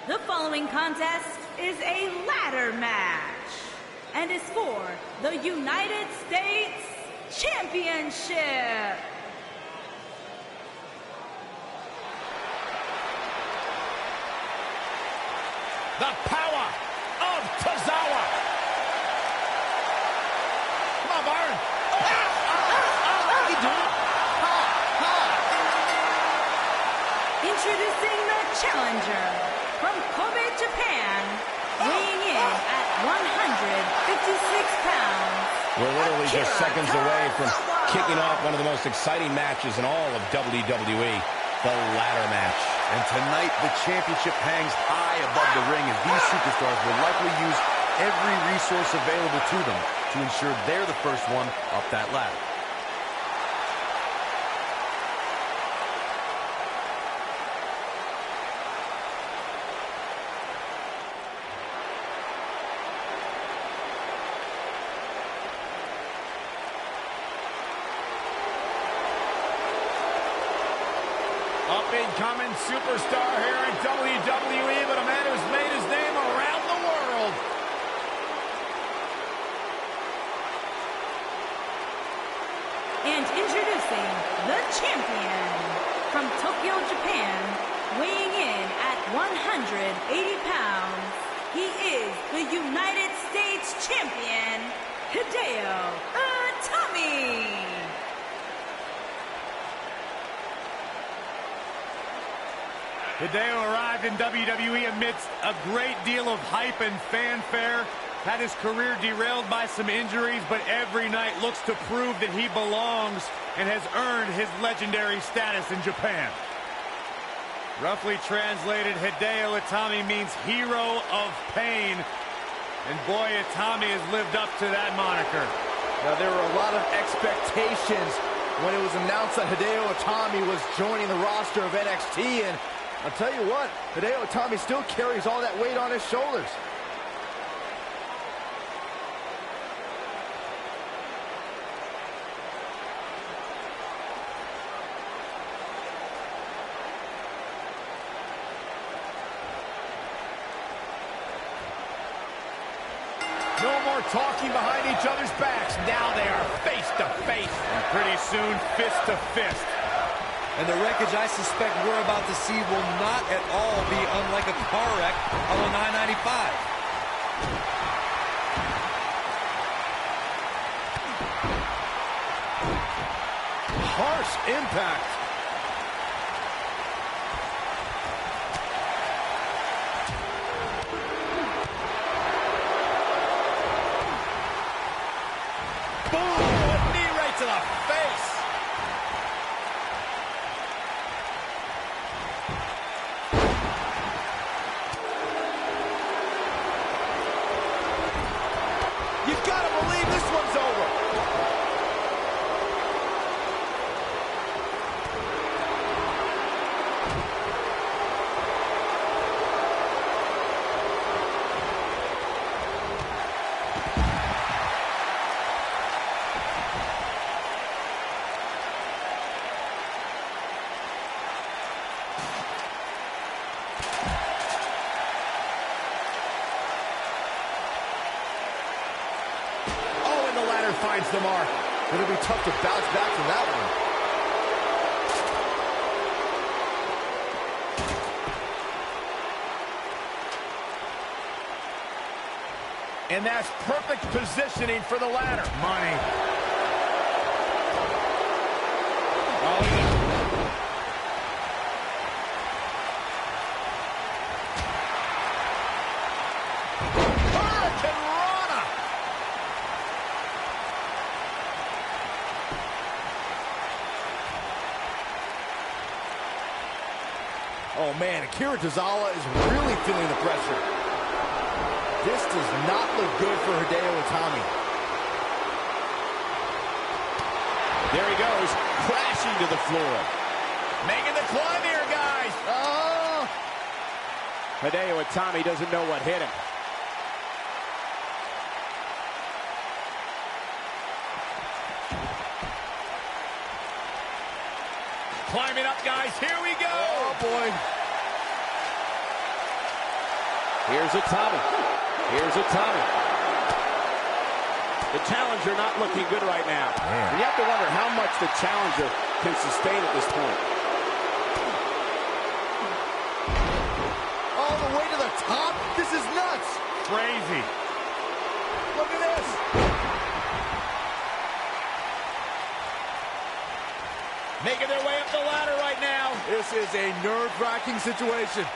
The following contest is a ladder match and is for the United States Championship. The power of Tozawa. Come on, Byron. How you doing? Introducing the challenger from Kobe, Japan, weighing in at 156 pounds. We're literally just seconds away from kicking off one of the most exciting matches in all of WWE, the ladder match. And tonight, the championship hangs high above the ring, and these superstars will likely use every resource available to them to ensure they're the first one up that ladder. Up-and-coming superstar here in WWE, but a man who's made his name around the world. And introducing the champion from Tokyo, Japan, weighing in at 180 pounds. He is the United States champion, Hideo Itami. Hideo arrived in WWE amidst a great deal of hype and fanfare. Had his career derailed by some injuries, but every night looks to prove that he belongs and has earned his legendary status in Japan. Roughly translated, Hideo Itami means hero of pain. And boy, Itami has lived up to that moniker. Now, there were a lot of expectations when it was announced that Hideo Itami was joining the roster of NXT, and I'll tell you what, Hideo Itami still carries all that weight on his shoulders. No more talking behind each other's backs. Now they are face to face. And pretty soon, fist to fist. And the wreckage I suspect we're about to see will not at all be unlike a car wreck on the 995. Harsh impact. Boom! A knee right to the face. You gotta believe this one's over. Finds the mark. It'll be tough to bounce back from that one. And that's perfect positioning for the ladder. Money. Hurricane Rana. Oh man, Akira Tozawa is really feeling the pressure. This does not look good for Hideo Itami. There he goes, crashing to the floor. Making the climb here, guys. Oh! Hideo Itami doesn't know what hit him. Climbing up, guys. Here we go. Oh, boy. Here's a Tommy. Here's a Tommy. The challenger not looking good right now. And you have to wonder how much the challenger can sustain at this point. All the way to the top? This is nuts. Crazy. Look at this. Making their way up the ladder right now. This is a nerve-wracking situation.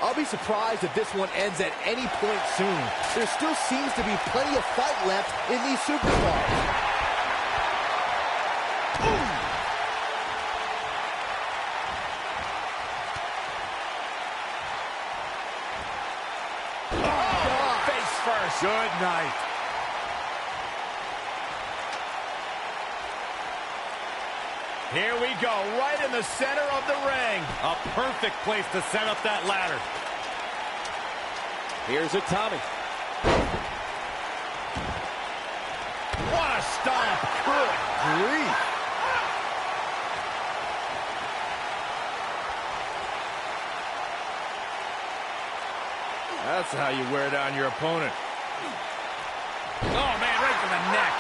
I'll be surprised if this one ends at any point soon. There still seems to be plenty of fight left in these superstars. Boom! Oh, face first. Good night. Here we go, right in the center of the ring. A perfect place to set up that ladder. Here's a Tommy. What a stomp. Good grief. That's how you wear down your opponent. Oh, man, right to the neck.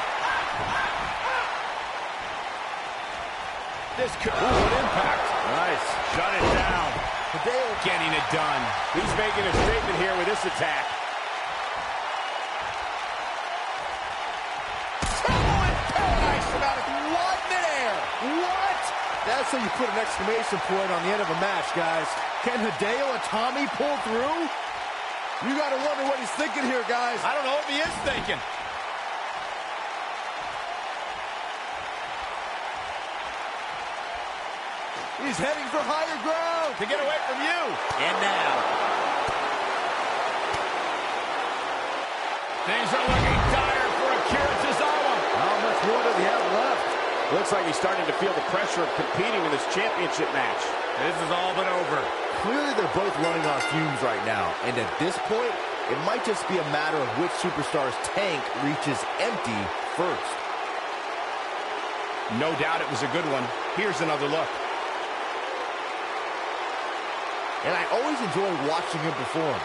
This could... Ooh, what impact. Nice. Shut it down. Hideo Getting it done. He's making a statement here with this attack. What midair? What? That's how you put an exclamation point on the end of a match, guys. Can Hideo Itami pull through? You gotta wonder what he's thinking here, guys. I don't know what he is thinking. He's heading for higher ground. To get away from you. And now. Things are looking dire for Akira Tozawa. How much more does he have left? Looks like he's starting to feel the pressure of competing in this championship match. This is all but over. Clearly, they're both running on fumes right now. And at this point, it might just be a matter of which superstar's tank reaches empty first. No doubt it was a good one. Here's another look. And I always enjoy watching him perform.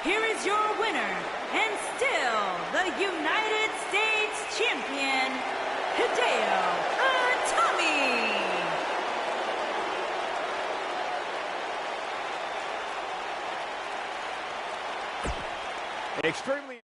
Here is your winner, and still the United States Champion, Hideo Itami. Extremely...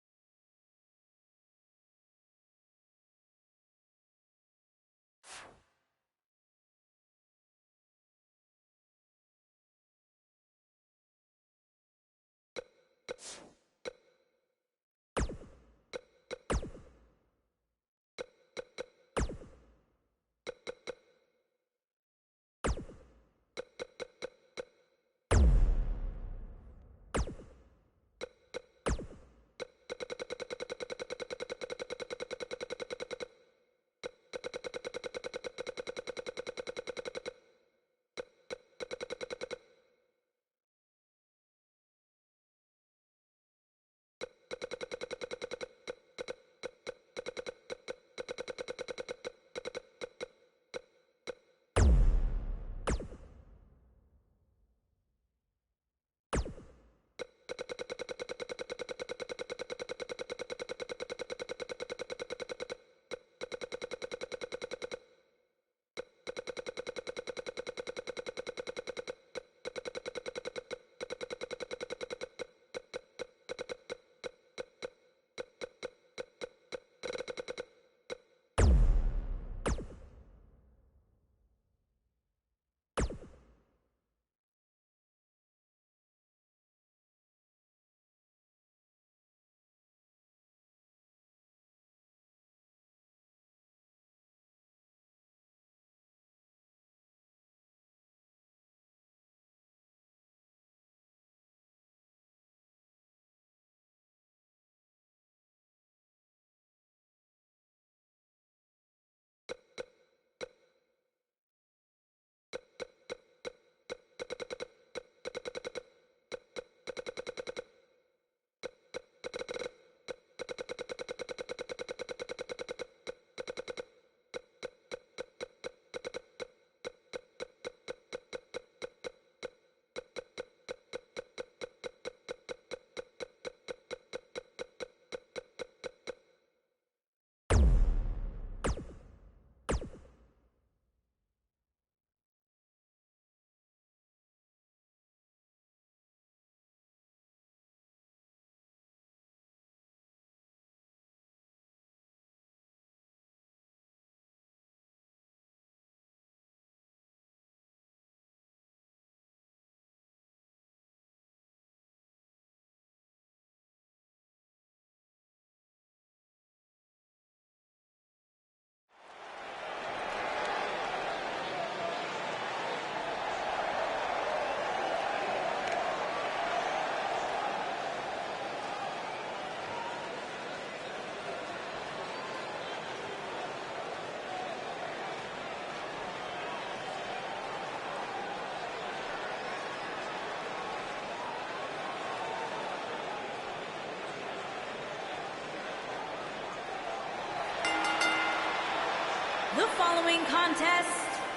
following contest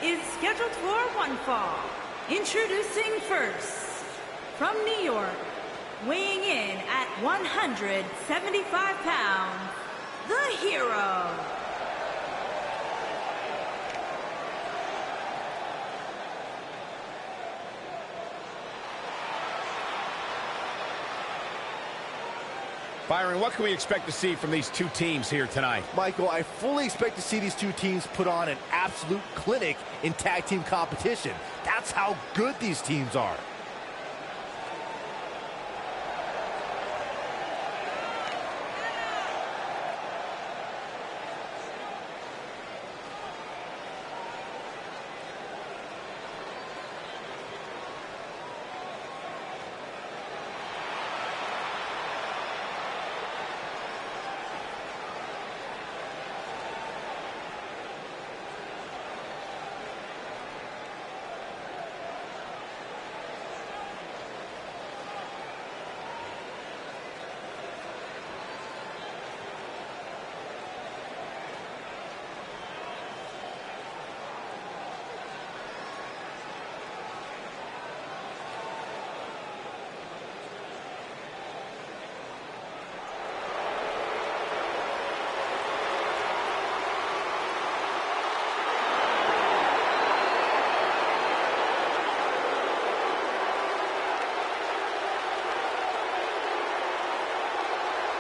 is scheduled for one fall. Introducing first, from New York, weighing in at 175 pounds, the Hero. Byron, what can we expect to see from these two teams here tonight? Michael, I fully expect to see these two teams put on an absolute clinic in tag team competition. That's how good these teams are.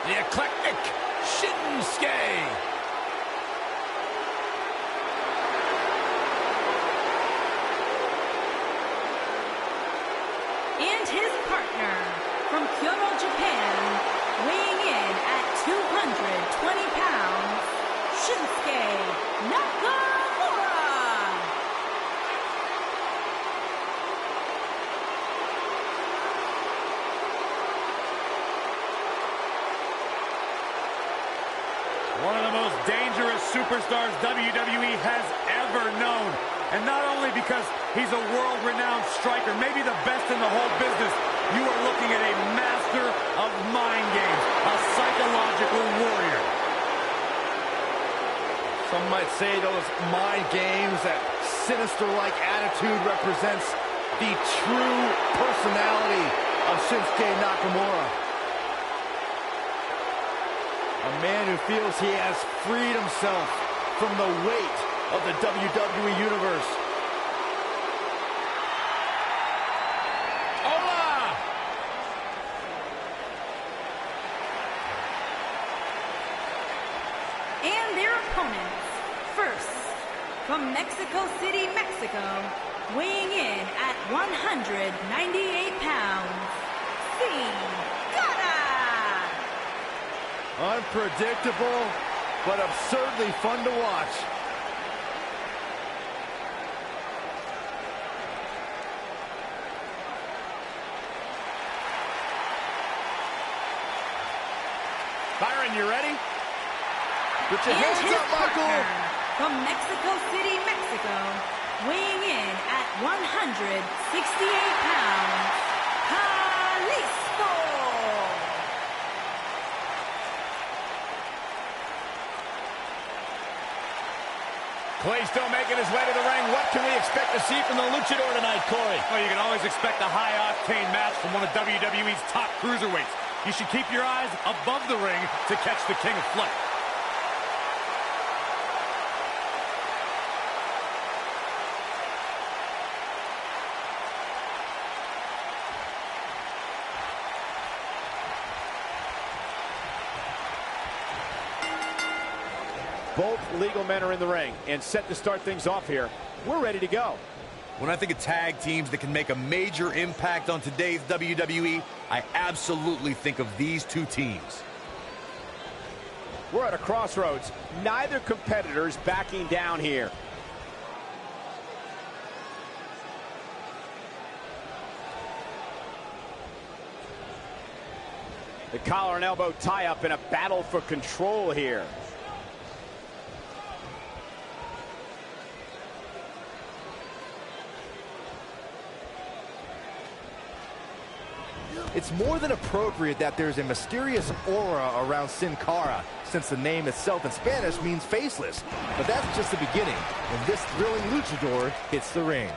The eclectic Shinsuke. And his partner, from Kyoto, Japan, weighing in at 220 pounds, Shinsuke Nakamura. One of the most dangerous superstars WWE has ever known. And not only because he's a world-renowned striker, maybe the best in the whole business, you are looking at a master of mind games, a psychological warrior. Some might say those mind games, that sinister-like attitude represents the true personality of Shinsuke Nakamura. A man who feels he has freed himself from the weight of the WWE Universe. Hola! And their opponents, first, from Mexico City, Mexico, weighing in at 198 pounds, Cena. Unpredictable, but absurdly fun to watch. Byron, you ready? Put your And hands his up, Michael. partner, from Mexico City, Mexico, weighing in at 168 pounds, Kalisto. Kalisto making his way to the ring. What can we expect to see from the luchador tonight, Corey? Well, you can always expect a high-octane match from one of WWE's top cruiserweights. You should keep your eyes above the ring to catch the King of Flight. Both legal men are in the ring and set to start things off here. We're ready to go. When I think of tag teams that can make a major impact on today's WWE, I absolutely think of these two teams. We're at a crossroads. Neither competitor's backing down here. The collar and elbow tie-up in a battle for control here. It's more than appropriate that there's a mysterious aura around Sin Cara, since the name itself in Spanish means faceless. But that's just the beginning, and this thrilling luchador hits the ring.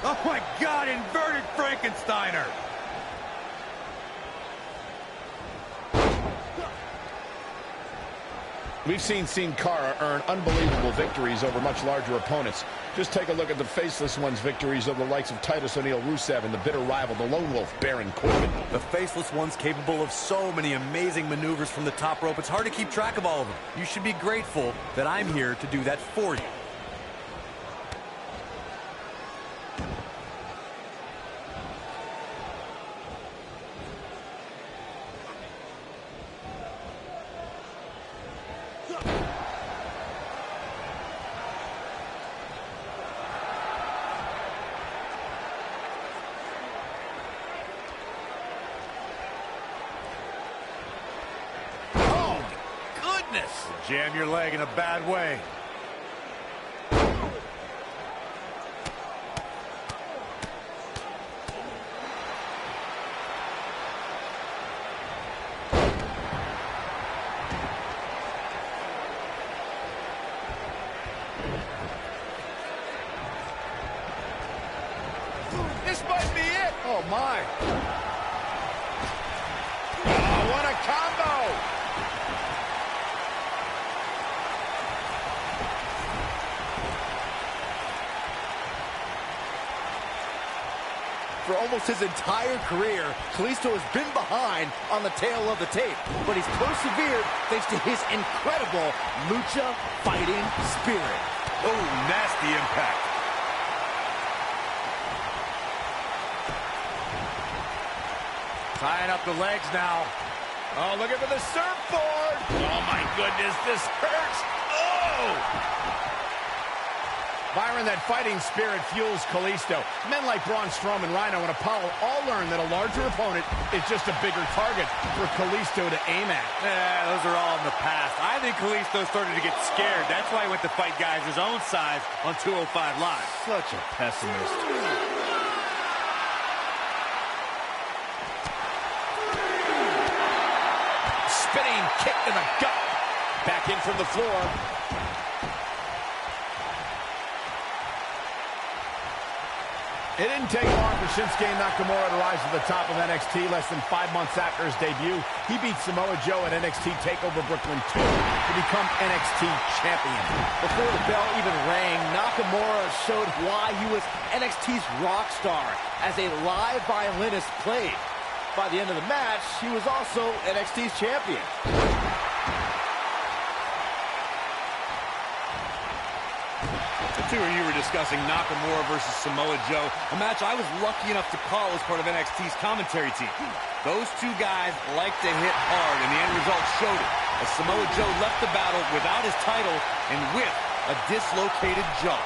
Oh my God, inverted Frankensteiner! We've seen Sin Cara earn unbelievable victories over much larger opponents. Just take a look at the Faceless One's victories over the likes of Titus O'Neil, Rusev, and the bitter rival, the Lone Wolf, Baron Corbin. The Faceless One's capable of so many amazing maneuvers from the top rope. It's hard to keep track of all of them. You should be grateful that I'm here to do that for you. Jam your leg in a bad way. This might be it. Oh, my. Oh, what a combo. For almost his entire career, Kalisto has been behind on the tail of the tape, but he's persevered thanks to his incredible lucha fighting spirit. Oh, nasty impact. Tying up the legs now. Oh, looking for the surfboard. Oh, my goodness, this hurts. Oh! Byron, that fighting spirit fuels Kalisto. Men like Braun Strowman, Rhino, and Apollo all learn that a larger opponent is just a bigger target for Kalisto to aim at. Yeah, those are all in the past. I think Kalisto started to get scared. That's why he went to fight guys his own size on 205 Live. Such a pessimist. Spinning kick to the gut. Back in from the floor. It didn't take long for Shinsuke Nakamura to rise to the top of NXT. Less than 5 months after his debut, he beat Samoa Joe at NXT TakeOver Brooklyn 2 to become NXT champion. Before the bell even rang, Nakamura showed why he was NXT's rock star as a live violinist played. By the end of the match, he was also NXT's champion. The two of you were discussing Nakamura versus Samoa Joe, a match I was lucky enough to call as part of NXT's commentary team. Those two guys like to hit hard, and the end result showed it, as Samoa Joe left the battle without his title and with a dislocated jaw.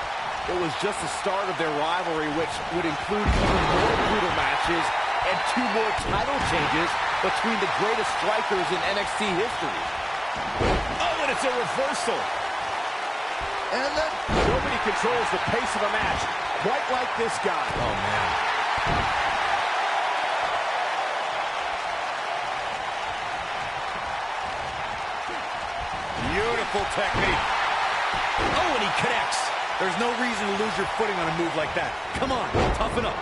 It was just the start of their rivalry, which would include even more brutal matches and 2 more title changes between the greatest strikers in NXT history. Oh, and it's a reversal. And then nobody controls the pace of a match quite like this guy. Oh, man. Beautiful technique. Oh, and he connects. There's no reason to lose your footing on a move like that. Come on, toughen up.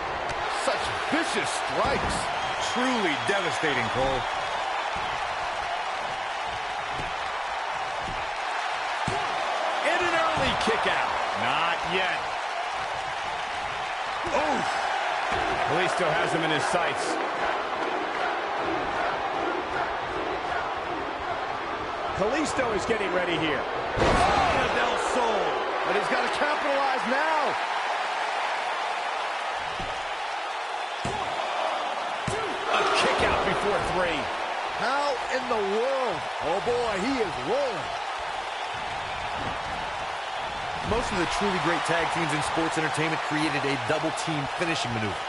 Such vicious strikes. Truly devastating, Cole. And an early kick out. Not yet. Oof. Kalisto has him in his sights. Kalisto is getting ready here. Oh, Del Sol. But he's got to capitalize now. A kick out before 3. How in the world? Oh, boy, he is rolling. Most of the truly great tag teams in sports entertainment created a double-team finishing maneuver.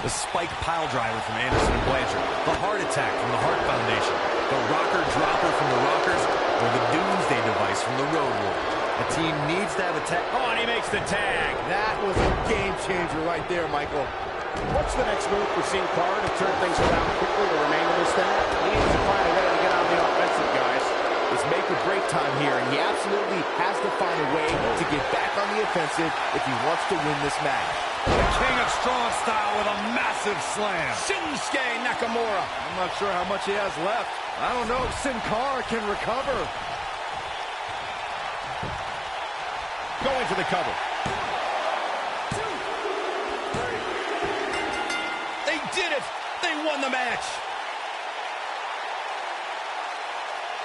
The spike pile driver from Anderson and Blanchard, the heart attack from the Hart Foundation, the rocker dropper from the Rockers, or the doomsday device from the Road Warriors. A team needs to have a tag. Oh, and he makes the tag. That was a game changer right there, Michael. What's the next move for Sin Cara to turn things around quickly to remain in this thing? He needs to find a way to get on the offensive, guys. It's make or break time here, and he absolutely has to find a way to get back on the offensive if he wants to win this match. The King of Strong Style with a massive slam. Shinsuke Nakamura. I'm not sure how much he has left. I don't know if Sin Cara can recover. Going for the cover. They did it. They won the match.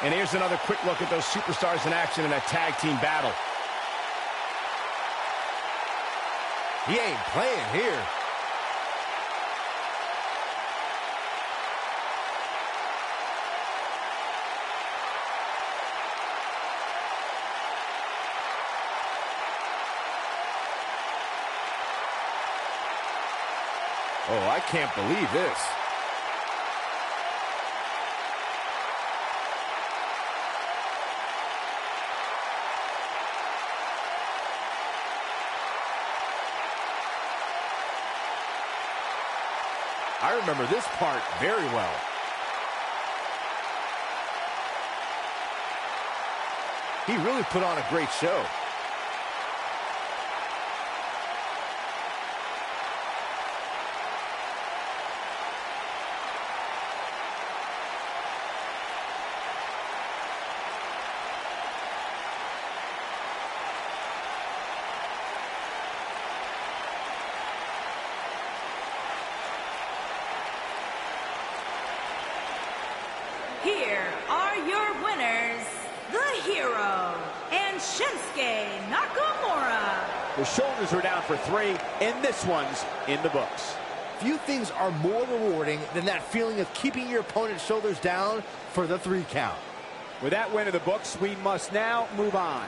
And here's another quick look at those superstars in action in a tag team battle. He ain't playing here. Oh, I can't believe this. I remember this part very well. He really put on a great show. Here are your winners, the Hero and Shinsuke Nakamura. The shoulders are down for 3, and this one's in the books. Few things are more rewarding than that feeling of keeping your opponent's shoulders down for the 3 count. With that win in the books, we must now move on.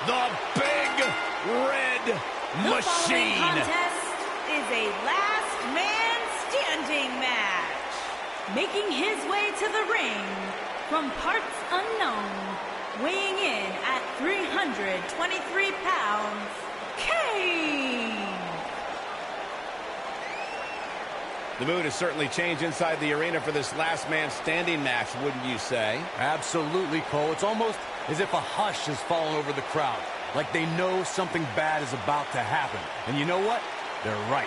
The Big Red The following Machine. contest is a last man standing match. Making his way to the ring from parts unknown, weighing in at 323 pounds, Kane. The mood has certainly changed inside the arena for this last man standing match, wouldn't you say? Absolutely, Cole. It's almost as if a hush has fallen over the crowd. Like they know something bad is about to happen. And you know what? They're right.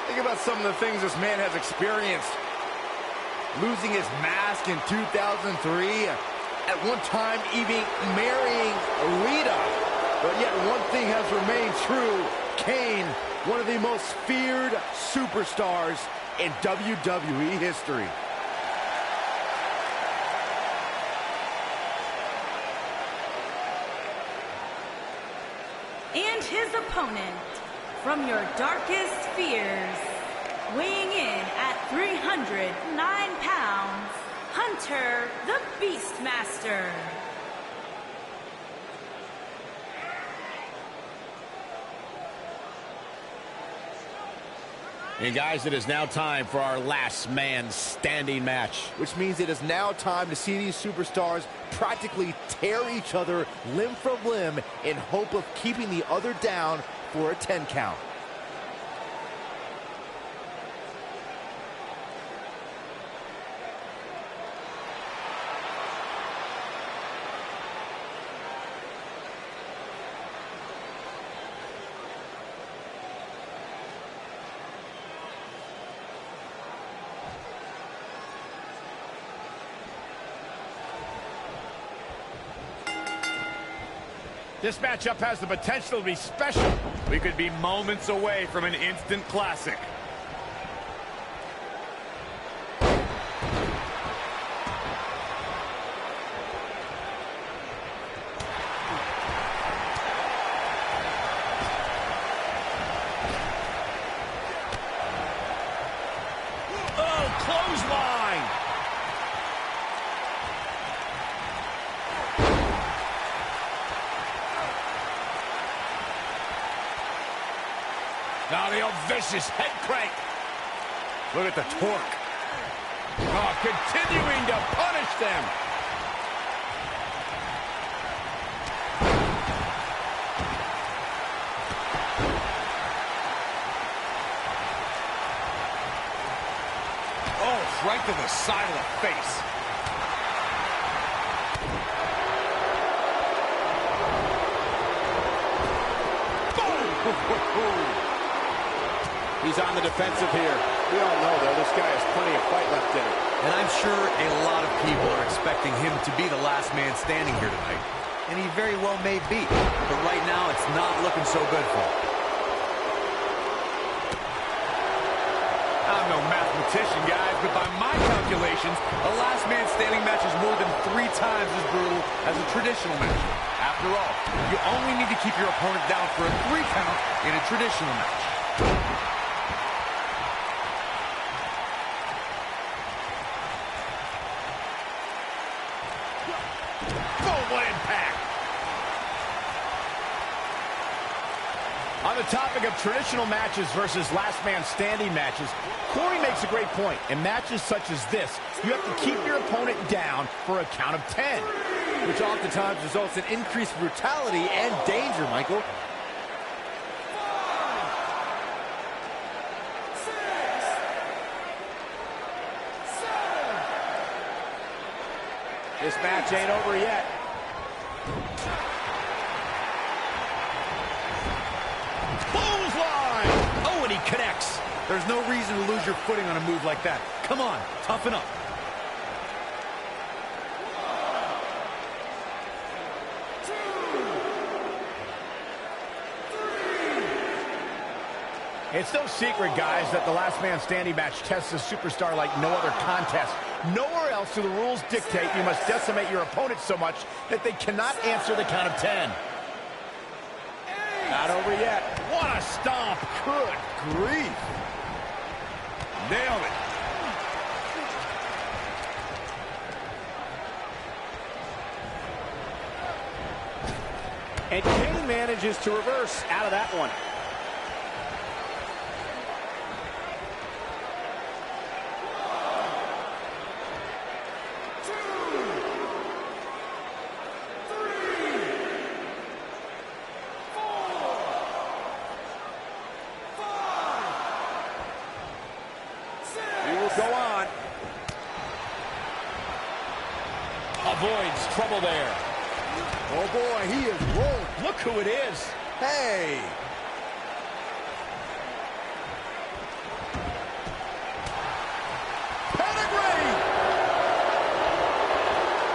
Think about some of the things this man has experienced. Losing his mask in 2003. At one time, even marrying Lita. But yet one thing has remained true. Kane, one of the most feared superstars in WWE history. And his opponent, from your darkest fears, weighing in at 309 pounds, Hunter the Beastmaster. And guys, it is now time for our last man standing match. Which means it is now time to see these superstars practically tear each other limb from limb in hope of keeping the other down for a 10 count. This matchup has the potential to be special. We could be moments away from an instant classic. Oh, clothesline! Now the old vicious head crank. Look at the torque. Oh, continuing to punish them. Oh, right to the side of the face. He's on the defensive here. We all know, though, this guy has plenty of fight left in him. And I'm sure a lot of people are expecting him to be the last man standing here tonight. And he very well may be. But right now, it's not looking so good for him. I'm no mathematician, guys, but by my calculations, a last man standing match is more than 3 times as brutal as a traditional match. After all, you only need to keep your opponent down for a 3 count in a traditional match. What impact! On the topic of traditional matches versus last man standing matches, Corey makes a great point. In matches such as this, you have to keep your opponent down for a count of 10. Which oftentimes results in increased brutality and danger, Michael. This match ain't over yet. Clothesline! Oh, and he connects. There's no reason to lose your footing on a move like that. Come on, toughen up. It's no secret, guys, that the last man standing match tests a superstar like no other contest. Nowhere else do the rules dictate you must decimate your opponent so much that they cannot answer the count of 10. Not over yet. What a stomp. Good grief. Nailed it. And Kane manages to reverse out of that one. Go on. Avoids trouble there. Oh, boy, he is rolling. Look who it is. Hey. Pedigree!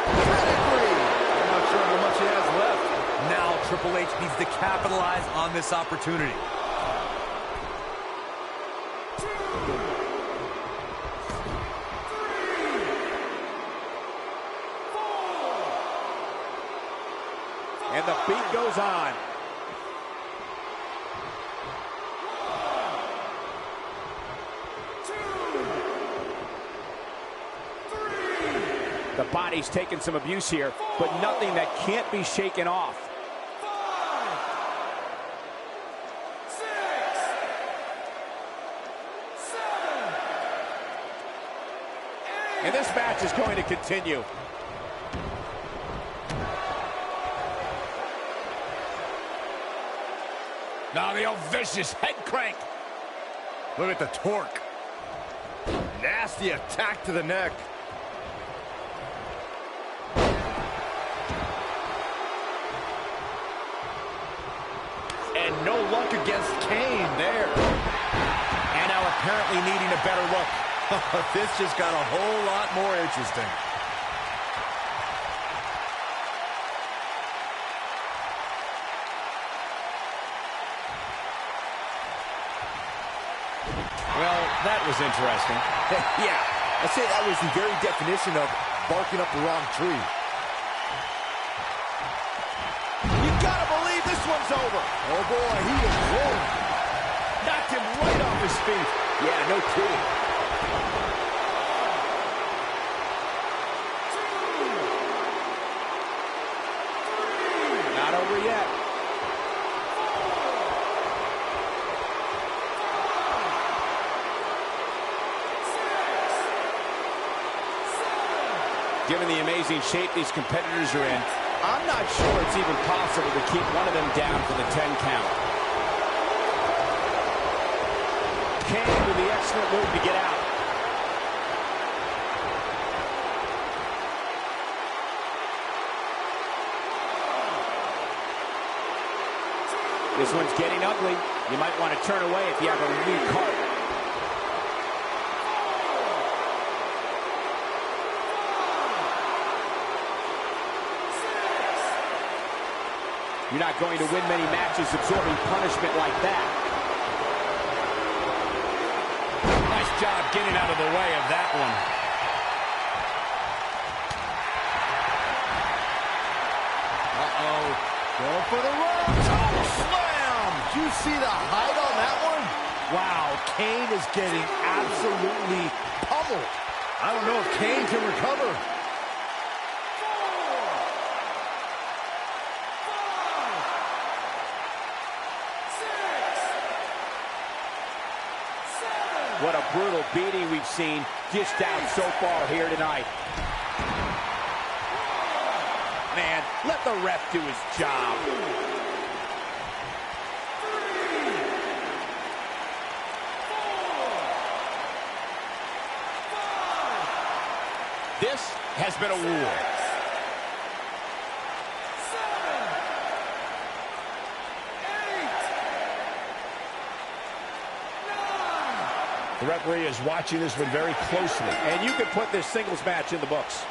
I'm not sure how much he has left. Now Triple H needs to capitalize on this opportunity. And the beat goes on. The body's taking some abuse here, but nothing that can't be shaken off. 5, 6, 7, 8. And this match is going to continue. Now the old vicious head crank. Look at the torque. Nasty attack to the neck. And no luck against Kane there. And now apparently needing a better look. This just got a whole lot more interesting. Well, that was interesting. Yeah, I'd say that was the very definition of barking up the wrong tree. You gotta believe this one's over. Oh boy, he is rolling. Knocked him right off his feet. Yeah, no kidding. Not over yet. Given the amazing shape these competitors are in, I'm not sure it's even possible to keep one of them down for the 10 count. Kane with the excellent move to get out. This one's getting ugly. You might want to turn away if you have a weak heart. You're not going to win many matches absorbing punishment like that. Nice job getting out of the way of that one. Uh-oh. Going for the run. Toe slam. Did you see the height on that one? Wow, Kane is getting absolutely pummeled. I don't know if Kane can recover. What a brutal beating we've seen dished out so far here tonight. Man, let the ref do his job. This has been a war. The referee is watching this one very closely. And you can put this singles match in the books.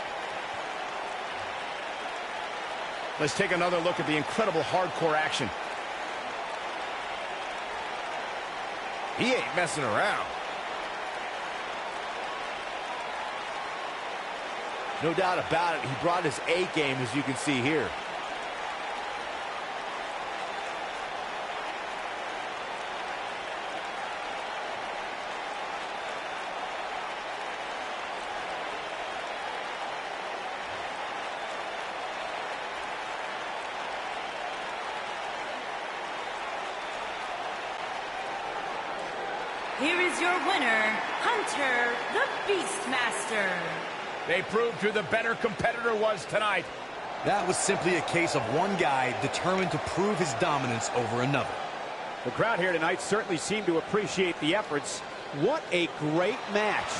Let's take another look at the incredible hardcore action. He ain't messing around. No doubt about it, he brought his A game, as you can see here. Here is your winner, Hunter the Beastmaster. They proved who the better competitor was tonight. That was simply a case of one guy determined to prove his dominance over another. The crowd here tonight certainly seemed to appreciate the efforts. What a great match.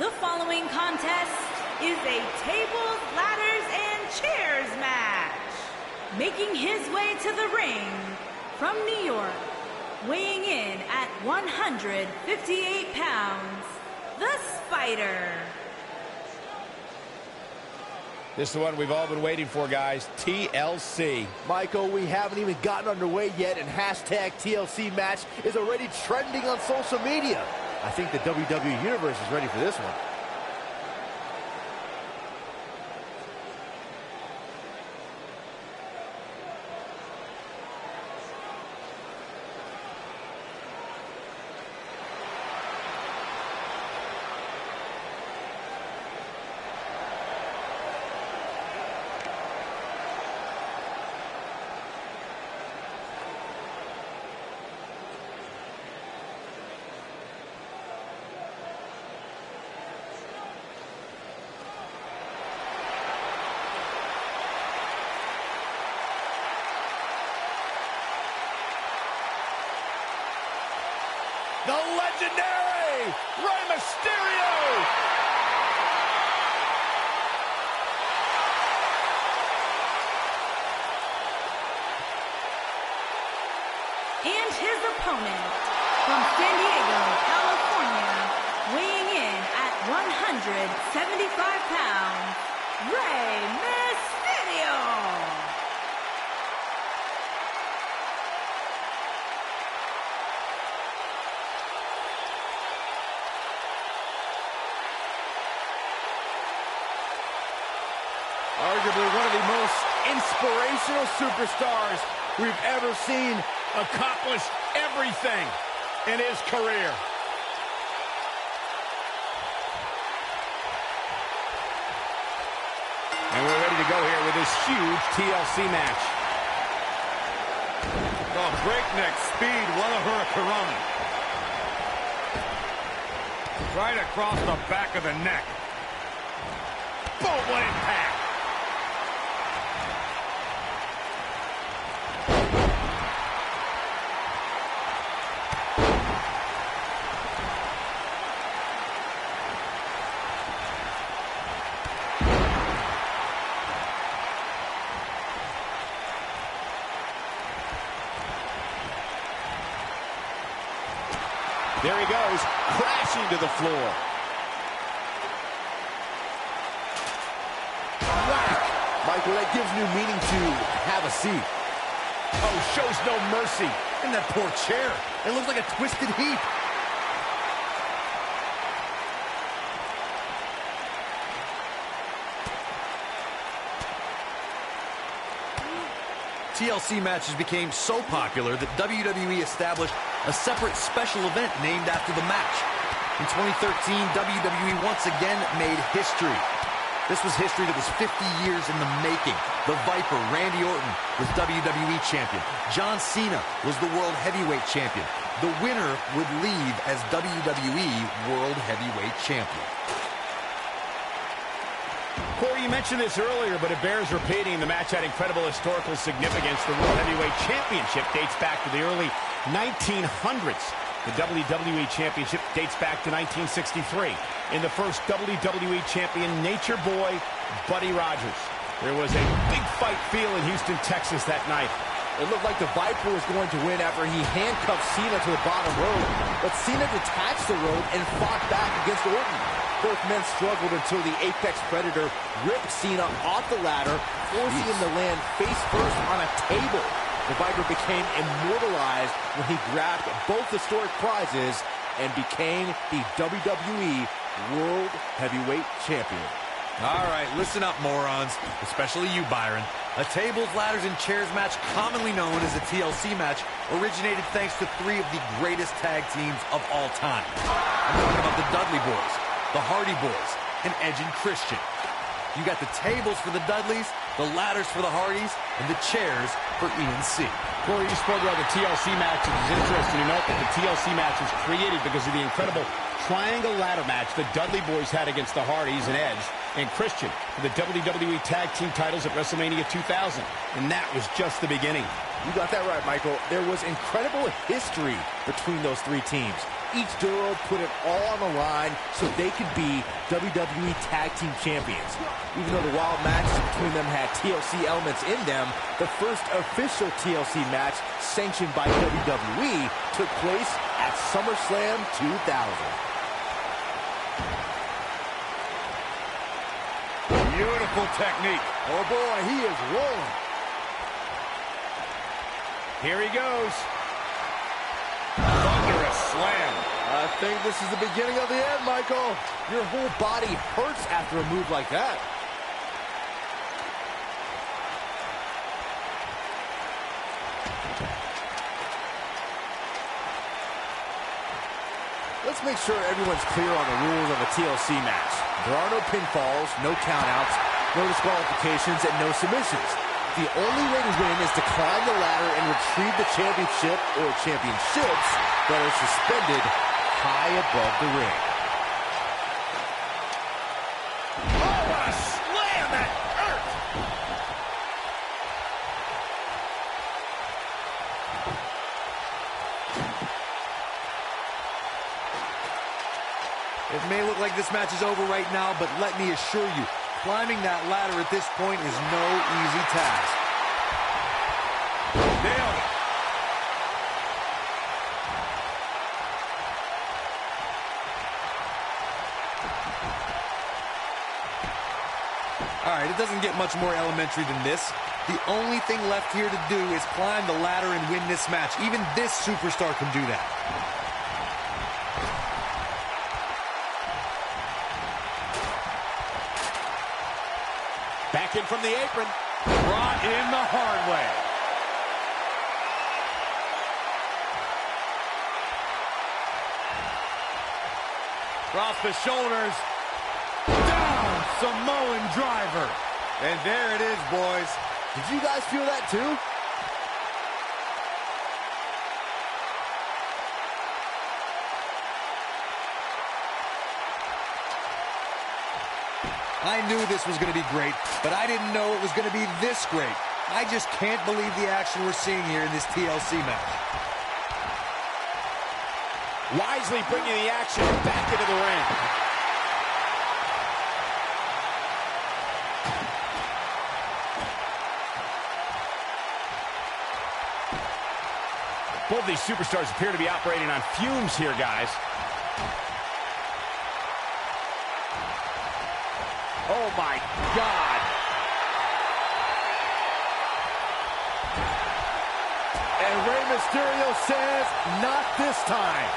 The following contest is a tables, ladders, and chairs match. Making his way to the ring from New York, weighing in at 158 pounds, the Spider. This is the one we've all been waiting for, guys. TLC. Michael, we haven't even gotten underway yet, and hashtag TLC match is already trending on social media. I think the WWE Universe is ready for this one. The legendary Rey Mysterio! And his opponent from San Diego, California, weighing in at 175 pounds, Rey Mysterio. Arguably one of the most inspirational superstars we've ever seen. Accomplished everything in his career. And we're ready to go here with this huge TLC match. Oh, breakneck speed, what a hurricanrana. Right across the back of the neck. Boom, what impact! There he goes, crashing to the floor. Whack! Michael, that gives new meaning to have a seat. Oh, shows no mercy. And that poor chair. It looks like a twisted heap. TLC matches became so popular that WWE established a separate special event named after the match. In 2013, WWE once again made history. This was history that was 50 years in the making. The Viper, Randy Orton, was WWE Champion. John Cena was the World Heavyweight Champion. The winner would leave as WWE World Heavyweight Champion. Corey, you mentioned this earlier, but it bears repeating. The match had incredible historical significance. The World Heavyweight Championship dates back to the early 1900s. The WWE Championship dates back to 1963. In the first WWE Champion, Nature Boy, Buddy Rogers. There was a big fight feel in Houston, Texas that night. It looked like the Viper was going to win after he handcuffed Cena to the bottom rope, but Cena detached the rope and fought back against Orton. Both men struggled until the Apex Predator ripped Cena off the ladder, forcing him to land face first on a table. The Viper became immortalized when he grabbed both historic prizes and became the WWE World Heavyweight Champion. All right, listen up, morons, especially you, Byron. A tables, ladders, and chairs match, commonly known as a TLC match, originated thanks to three of the greatest tag teams of all time. I'm talking about the Dudley Boys, the Hardy Boys, and Edge and Christian. You got the tables for the Dudleys, the ladders for the Hardys, and the chairs for ENC. Corey, you spoke about the TLC match. It's interesting to note that the TLC match was created because of the incredible triangle ladder match the Dudley Boys had against the Hardys and Edge and Christian for the WWE Tag Team titles at WrestleMania 2000. And that was just the beginning. You got that right, Michael. There was incredible history between those three teams. Each duo put it all on the line so they could be WWE Tag Team Champions. Even though the wild matches between them had TLC elements in them, the first official TLC match sanctioned by WWE took place at SummerSlam 2000. Beautiful technique. Oh boy, he is rolling. Here he goes. Thunderous slam. I think this is the beginning of the end, Michael. Your whole body hurts after a move like that. Let's make sure everyone's clear on the rules of a TLC match. There are no pinfalls, no countouts, no disqualifications, and no submissions. The only way to win is to climb the ladder and retrieve the championship or championships that are suspended high above the ring. Oh, what a slam! That hurt! It may look like this match is over right now, but let me assure you, climbing that ladder at this point is no easy task. Nailed it. All right, it doesn't get much more elementary than this. The only thing left here to do is climb the ladder and win this match. Even this superstar can do that. Back in from the apron. Brought in the hard way. Across the shoulders. Down, Samoan driver. And there it is, boys. Did you guys feel that too? I knew this was going to be great, but I didn't know it was going to be this great. I just can't believe the action we're seeing here in this TLC match. Wisely bringing the action back into the ring. Both these superstars appear to be operating on fumes here, guys. Oh, my God. And Rey Mysterio says, not this time.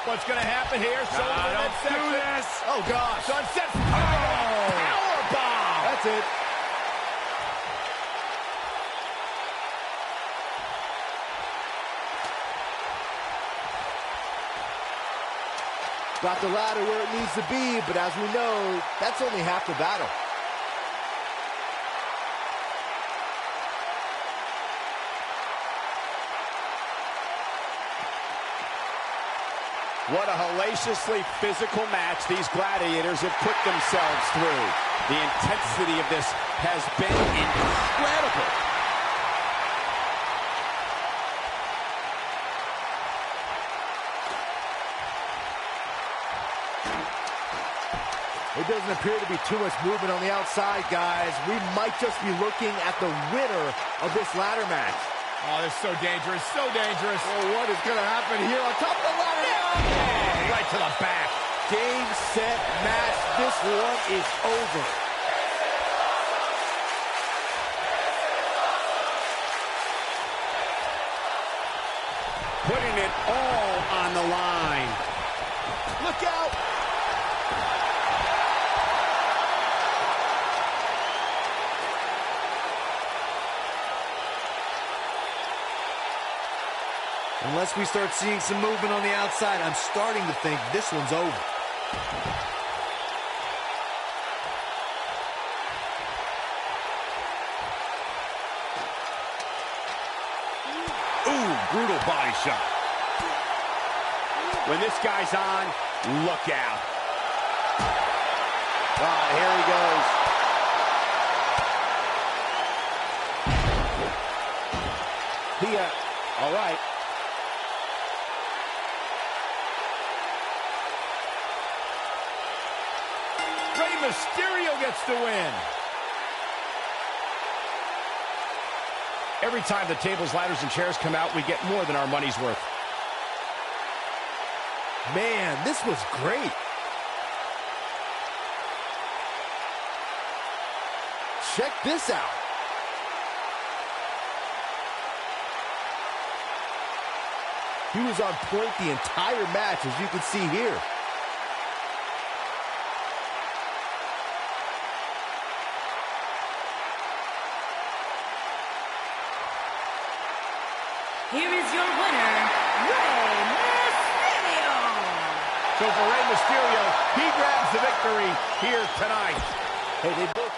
What's going to happen here? Don't do this. Oh, gosh. Sunset. Oh. Powerbomb. That's it. Got the ladder where it needs to be, but as we know, that's only half the battle. What a hellaciously physical match these gladiators have put themselves through. The intensity of this has been incredible. It doesn't appear to be too much movement on the outside, guys. We might just be looking at the winner of this ladder match. Oh, this is so dangerous, so dangerous. Oh, what is going to happen here on top of the ladder? Oh, right to the back. Game, set, match. This one is over. Putting it all on the line. Look out. Unless we start seeing some movement on the outside, I'm starting to think this one's over. Ooh, brutal body shot. When this guy's on, look out. Ah, here he goes. All right. Rey Mysterio gets the win. Every time the tables, ladders, and chairs come out, we get more than our money's worth. Man, this was great. Check this out. He was on point the entire match, as you can see here. Here is your winner, Rey Mysterio. So for Rey Mysterio, he grabs the victory here tonight. Hey, they both...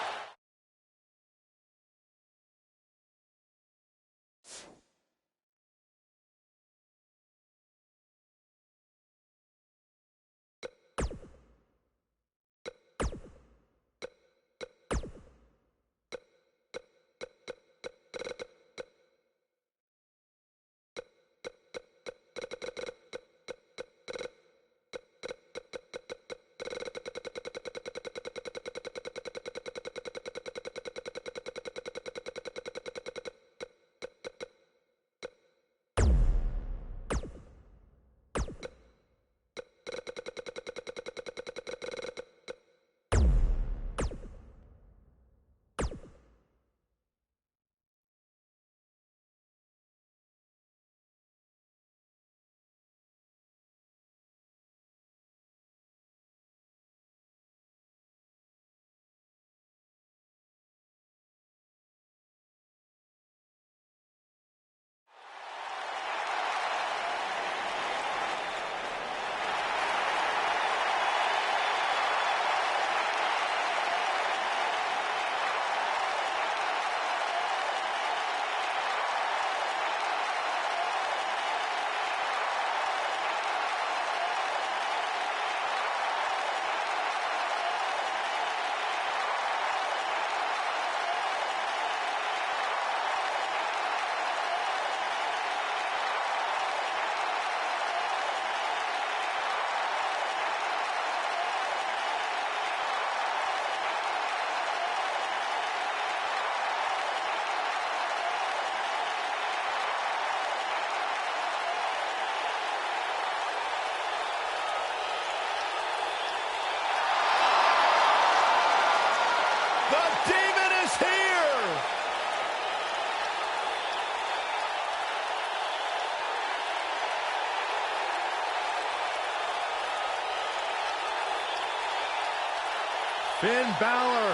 Finn Balor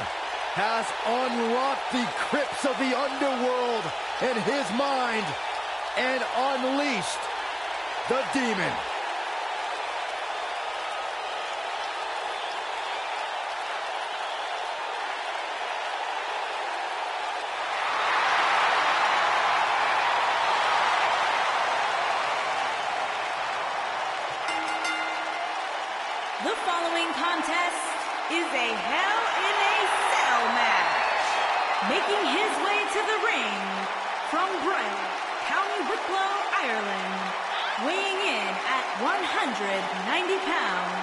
has unlocked the crypts of the underworld in his mind and unleashed the demon. The following contest is a Hell in a Cell match. Making his way to the ring from Bright, County Wicklow, Ireland, weighing in at 190 pounds,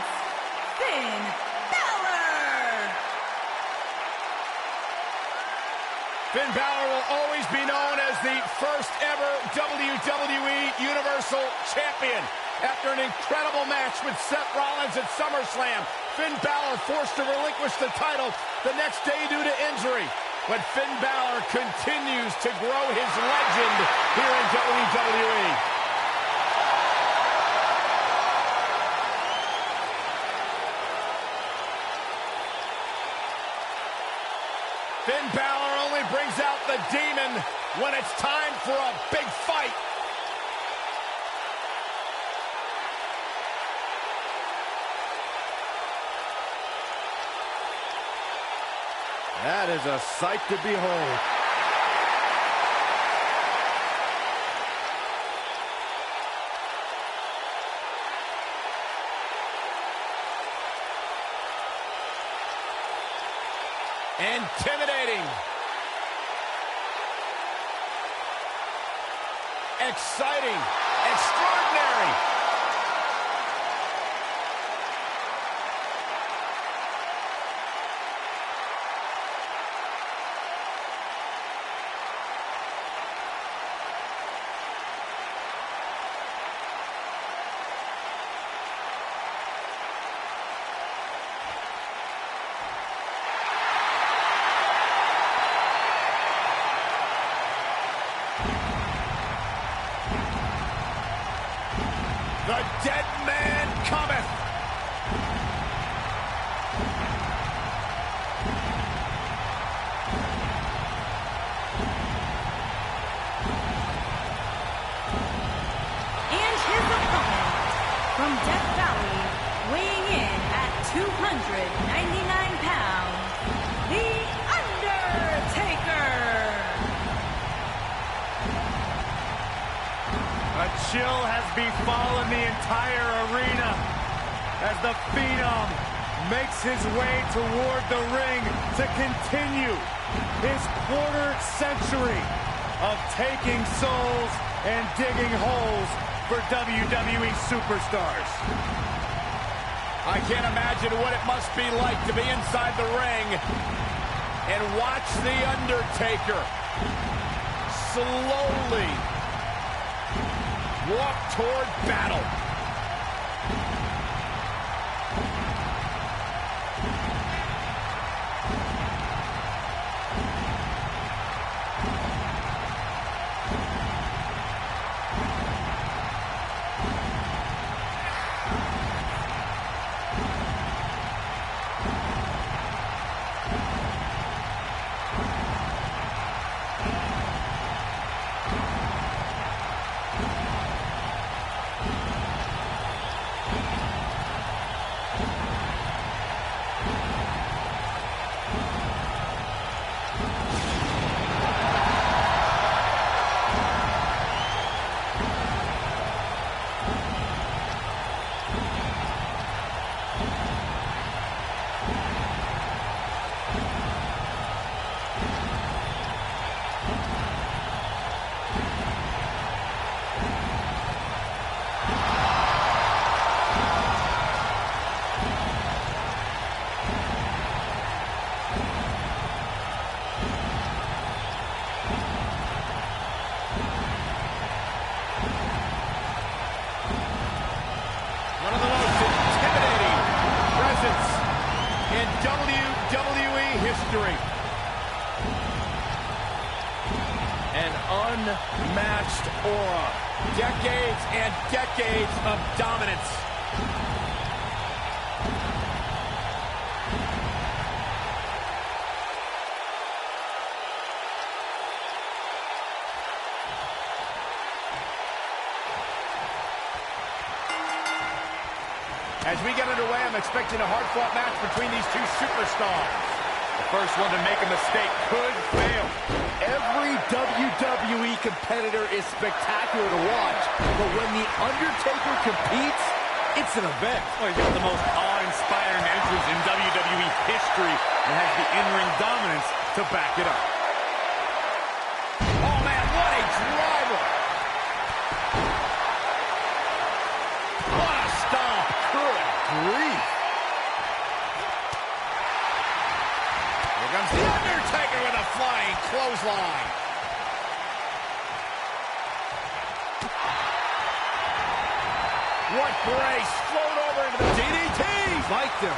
Finn Balor. Finn Balor will always be known as the first ever WWE Universal Champion. After an incredible match with Seth Rollins at SummerSlam, Finn Balor forced to relinquish the title the next day due to injury. But Finn Balor continues to grow his legend here in WWE. Finn Balor only brings out the demon when it's time for a big fight. That is a sight to behold. Exciting. Extraordinary. The dead man cometh. And his opponent from Death Valley, weighing in at 299 pounds, The Undertaker. A chill has befallen the entire arena as the Phenom makes his way toward the ring to continue his quarter century of taking souls and digging holes for WWE superstars. I can't imagine what it must be like to be inside the ring and watch The Undertaker slowly walk toward battle. One of the most intimidating presence in WWE history. An unmatched aura. Decades and decades of dominance. As we get underway, I'm expecting a hard-fought match between these two superstars. The first one to make a mistake could fail. Every WWE competitor is spectacular to watch, but when The Undertaker competes, it's an event. Well, he's got the most awe-inspiring entrance in WWE history and has the in-ring dominance to back it up. Oh, man, what a driver! What a stomp! Good grief! Here comes The Undertaker with a flying clothesline. What grace! Float over into the DDT! Spiked him.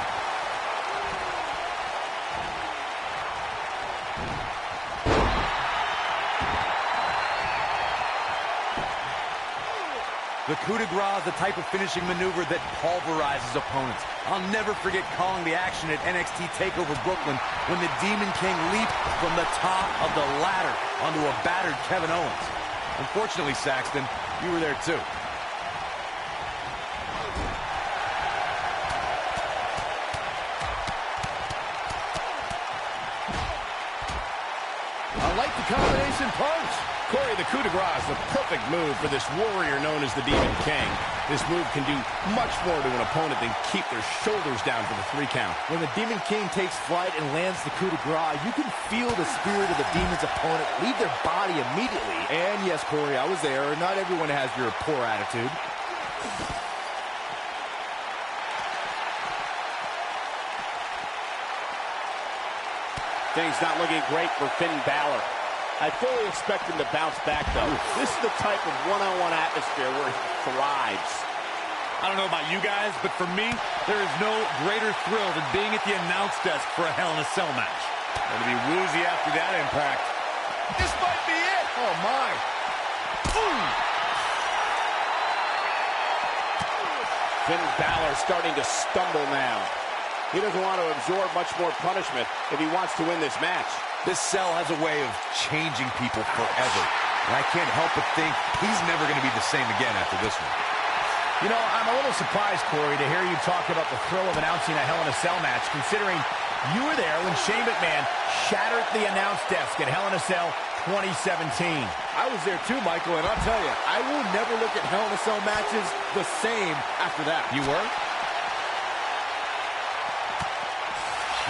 The coup de grace is the type of finishing maneuver that pulverizes opponents. I'll never forget calling the action at NXT TakeOver Brooklyn when the Demon King leaped from the top of the ladder onto a battered Kevin Owens. Unfortunately, Saxton, you were there too. I like the combination punch. Corey, the coup de grace is the perfect move for this warrior known as the Demon King. This move can do much more to an opponent than keep their shoulders down for the 3 count. When the Demon King takes flight and lands the coup de grace, you can feel the spirit of the Demon's opponent leave their body immediately. And yes, Corey, I was there. Not everyone has your poor attitude. Things not looking great for Finn Balor. I fully expect him to bounce back, though. This is the type of one-on-one atmosphere where he thrives. I don't know about you guys, but for me, there is no greater thrill than being at the announce desk for a Hell in a Cell match. Going to be woozy after that impact. This might be it. Oh, my. Ooh. Finn Balor starting to stumble now. He doesn't want to absorb much more punishment if he wants to win this match. This cell has a way of changing people forever. And I can't help but think he's never going to be the same again after this one. You know, I'm a little surprised, Corey, to hear you talk about the thrill of announcing a Hell in a Cell match, considering you were there when Shane McMahon shattered the announce desk at Hell in a Cell 2017. I was there too, Michael, and I'll tell you, I will never look at Hell in a Cell matches the same after that. You were?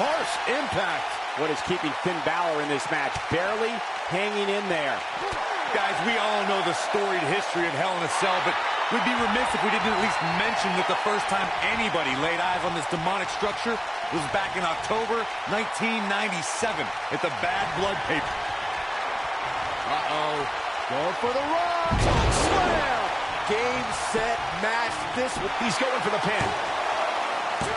Harsh impact. What is keeping Finn Balor in this match? Barely hanging in there. Guys, we all know the storied history of Hell in a Cell, but we'd be remiss if we didn't at least mention that the first time anybody laid eyes on this demonic structure was back in October 1997 at the Bad Blood Paper. Uh-oh. Going for the run. Slam. Game, set, match. He's going for the pin.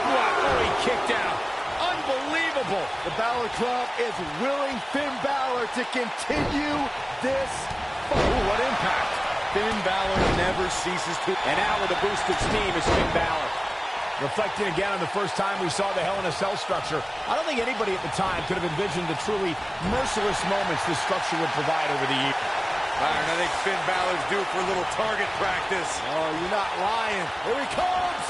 Wow, he kicked out. Unbelievable. The Balor Club is willing Finn Balor to continue this fight. Ooh, what impact. Finn Balor never ceases to... And out with a boost of steam is Finn Balor. Reflecting again on the first time we saw the Hell in a Cell structure, I don't think anybody at the time could have envisioned the truly merciless moments this structure would provide over the years. Byron, I think Finn Balor's due for a little target practice. Oh, you're not lying. Here he comes.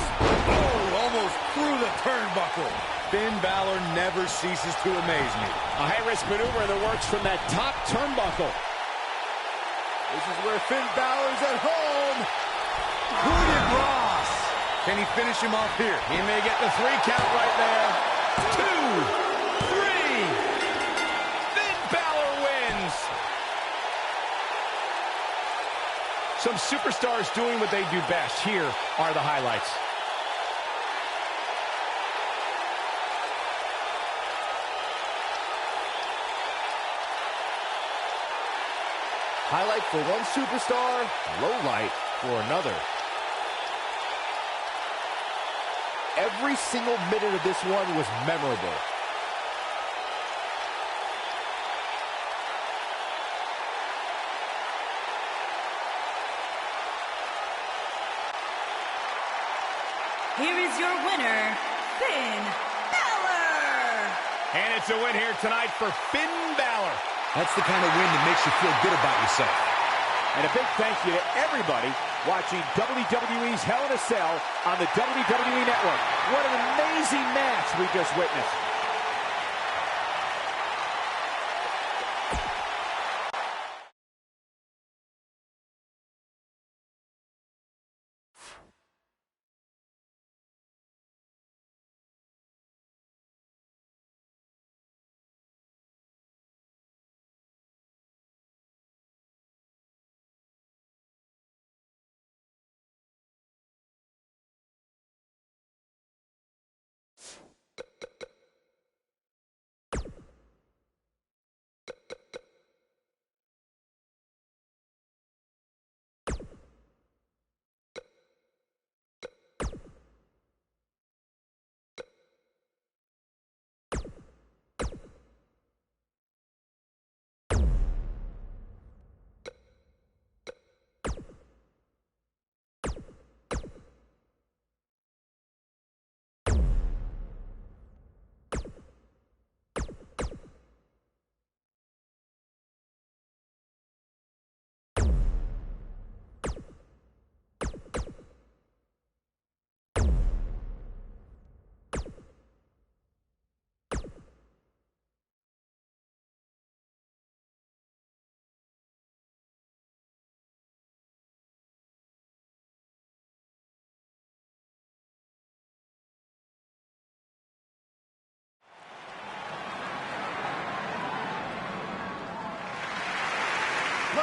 Oh, almost through the turnbuckle. Finn Balor never ceases to amaze me. A high-risk maneuver in the works from that top turnbuckle. This is where Finn Balor's at home. Coup de grace. Can he finish him off here? He may get the 3 count right there. 2, 3. Finn Balor wins. Some superstars doing what they do best. Here are the highlights. Highlight for one superstar, low light for another. Every single minute of this one was memorable. Here is your winner, Finn Balor. And it's a win here tonight for Finn Balor. That's the kind of win that makes you feel good about yourself. And a big thank you to everybody watching WWE's Hell in a Cell on the WWE Network. What an amazing match we just witnessed.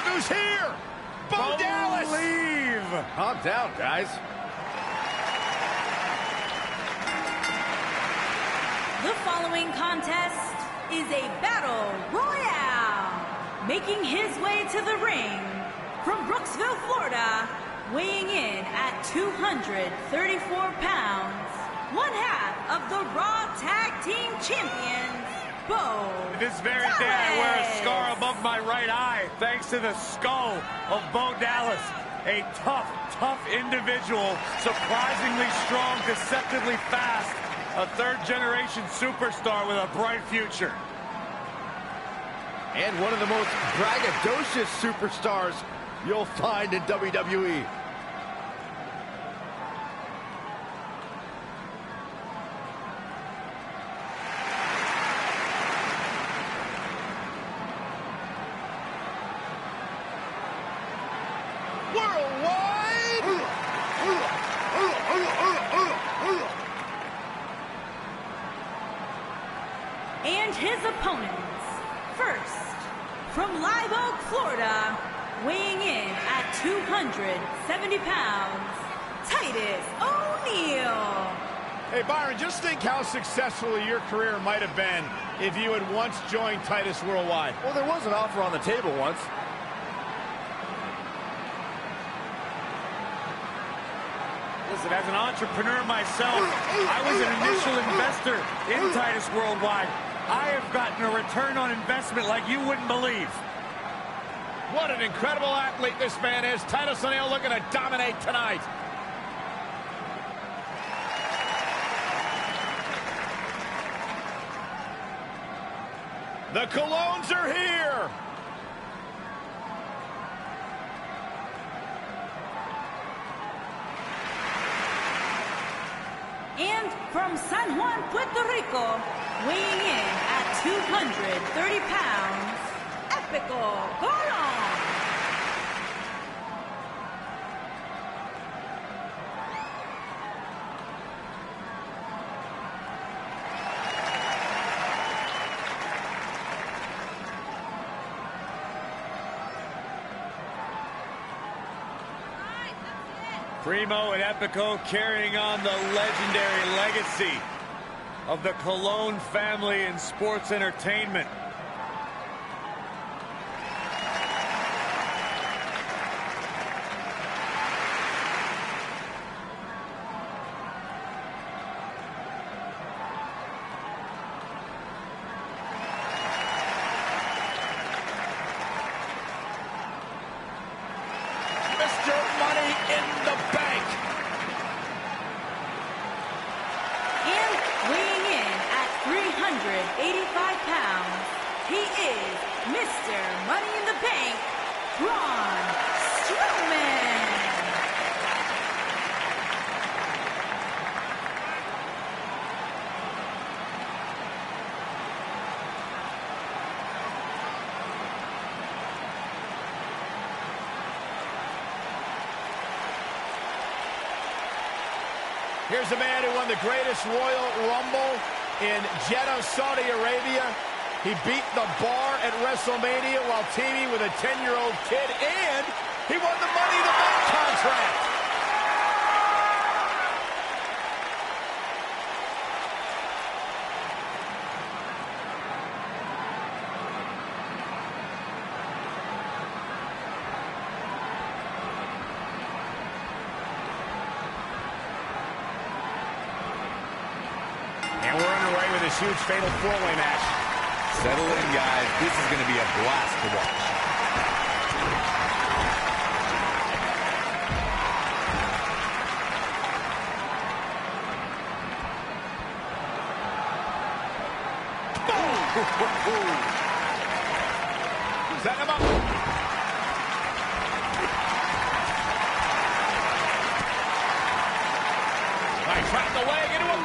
who's here. Bo Dallas. Calm down, guys. The following contest is a battle royale. Making his way to the ring from Brooksville, Florida, weighing in at 234 pounds, one half of the Raw Tag Team Champions, Bo This very day I wear a scar above my right eye thanks to the skull of Bo Dallas. A tough individual, surprisingly strong, deceptively fast. A third-generation superstar with a bright future. And one of the most braggadocious superstars you'll find in WWE. And his opponents, first, from Live Oak, Florida, weighing in at 270 pounds, Titus O'Neil. Hey, Byron, just think how successful your career might have been if you had once joined Titus Worldwide. Well, there was an offer on the table once. Listen, as an entrepreneur myself, I was an initial investor in Titus Worldwide. I have gotten a return on investment like you wouldn't believe. What an incredible athlete this man is. Titus O'Neil looking to dominate tonight. The Colognes are here. And from San Juan, Puerto Rico, weighing in at 230 pounds, Epico Colon. Primo and Epico carrying on the legendary legacy of the Colognes family in sports entertainment. Mr. Money in the Bank. And weighing in at 385 pounds, he is Mr. Money in the Bank, Braun Strowman. Here's a man who won the greatest Royal Rumble in Jeddah, Saudi Arabia. He beat the Bar at WrestleMania while teaming with a 10-year-old kid, and he won the Money in the Bank contract. And we're underway with this huge fatal four-way match. Settle in, guys. This is going to be a blast to watch. Set him up. Right, trapped the leg into him.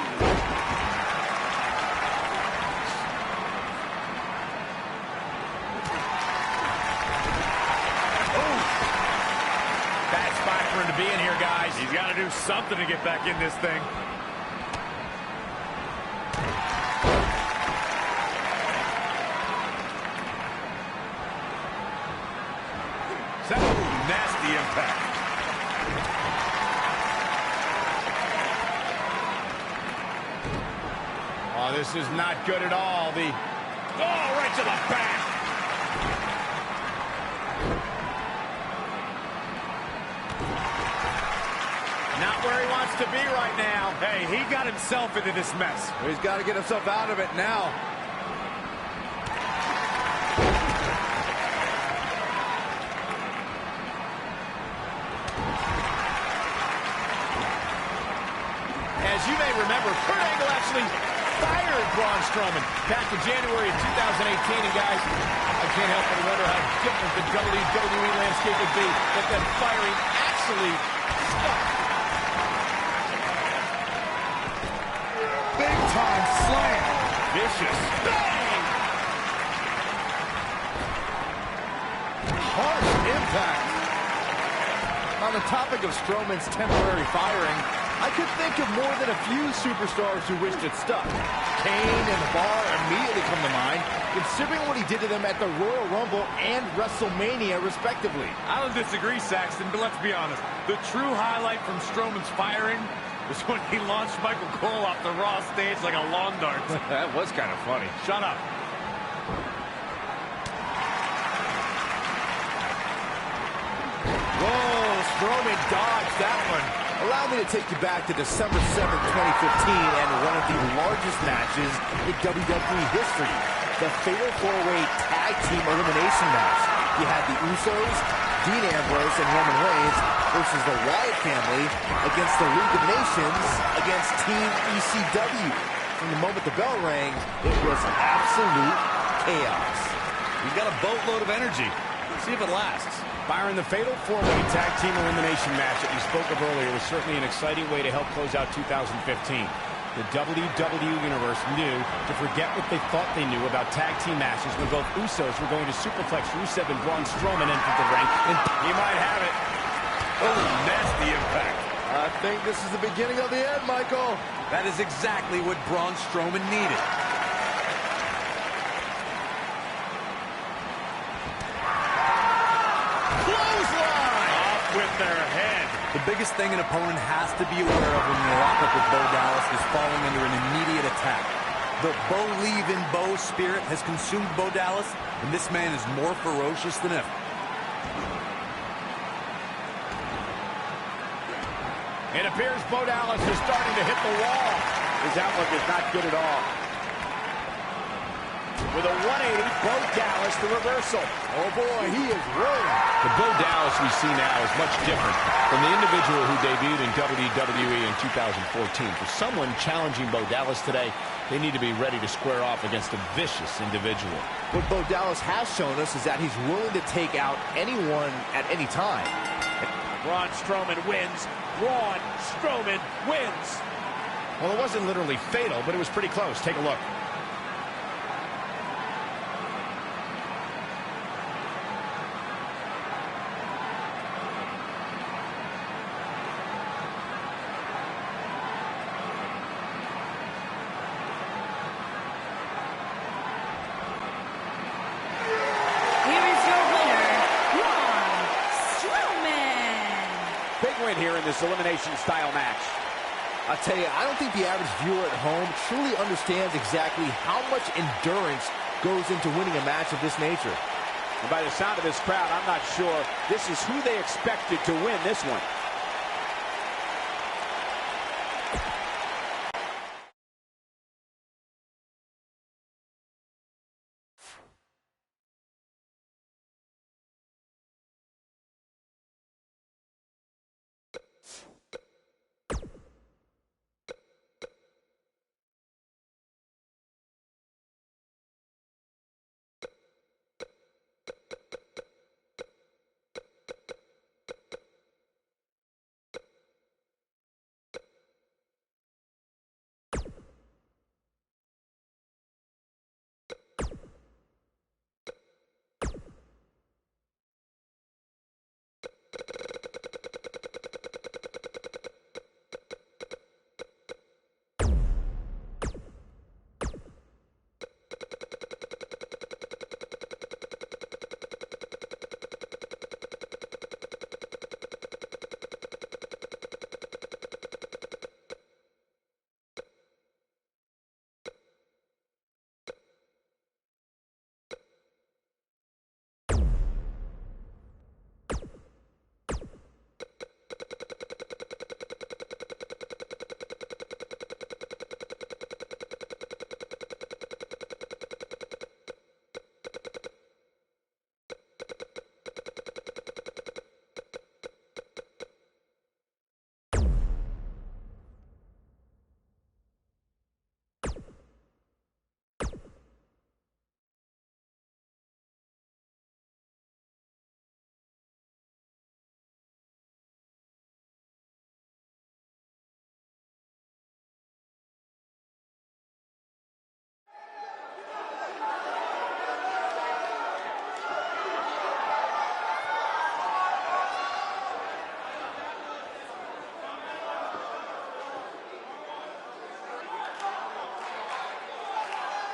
Bad spot for him to be in here, guys. He's got to do something to get back in this thing. nasty impact. Oh, this is not good at all. Oh, right to the back. Not where he wants to be right now. Hey, he got himself into this mess. He's got to get himself out of it now. As you may remember, Kurt Angle actually fired Braun Strowman back in January of 2018. And guys, I can't help but wonder how different the WWE landscape would be if that firing actually stuck. Big time slam. Vicious. Bang! Harsh impact. On the topic of Strowman's temporary firing, I could think of more than a few superstars who wished it stuck. Kane and The Bar immediately come to mind, considering what he did to them at the Royal Rumble and WrestleMania, respectively. I don't disagree, Saxton, but let's be honest. The true highlight from Strowman's firing was when he launched Michael Cole off the Raw stage like a lawn dart. That was kind of funny. Shut up. Whoa, Strowman dodged that one. Allow me to take you back to December 7th, 2015, and one of the largest matches in WWE history, the Fatal 4-Way Tag Team Elimination match. You had the Usos, Dean Ambrose, and Roman Reigns versus the Wyatt family against the League of Nations against Team ECW. From the moment the bell rang, it was absolute chaos. He's got a boatload of energy. See if it lasts. Byron, the Fatal 4-Way Tag Team Elimination match that we spoke of earlier was certainly an exciting way to help close out 2015. The WWE Universe knew to forget what they thought they knew about tag team matches when both Usos were going to superplex Rusev and Braun Strowman entered the ring, and He might have it. Oh, nasty impact. I think this is the beginning of the end, Michael. That is exactly what Braun Strowman needed. With their head. The biggest thing an opponent has to be aware of when you lock up with Bo Dallas is falling under an immediate attack. The Bo-leave-in-Bo spirit has consumed Bo Dallas, and this man is more ferocious than ever. it appears Bo Dallas is starting to hit the wall. His outlook is not good at all. With a 180, Bo Dallas, the reversal. Oh, boy, he is rolling. The Bo Dallas we see now is much different from the individual who debuted in WWE in 2014. For someone challenging Bo Dallas today, they need to be ready to square off against a vicious individual. What Bo Dallas has shown us is that he's willing to take out anyone at any time. Braun Strowman wins. Braun Strowman wins. Well, it wasn't literally fatal, but it was pretty close. Take a look. Win here in this elimination style match. I tell you, I don't think the average viewer at home truly understands exactly how much endurance goes into winning a match of this nature. And by the sound of this crowd, I'm not sure this is who they expected to win this one.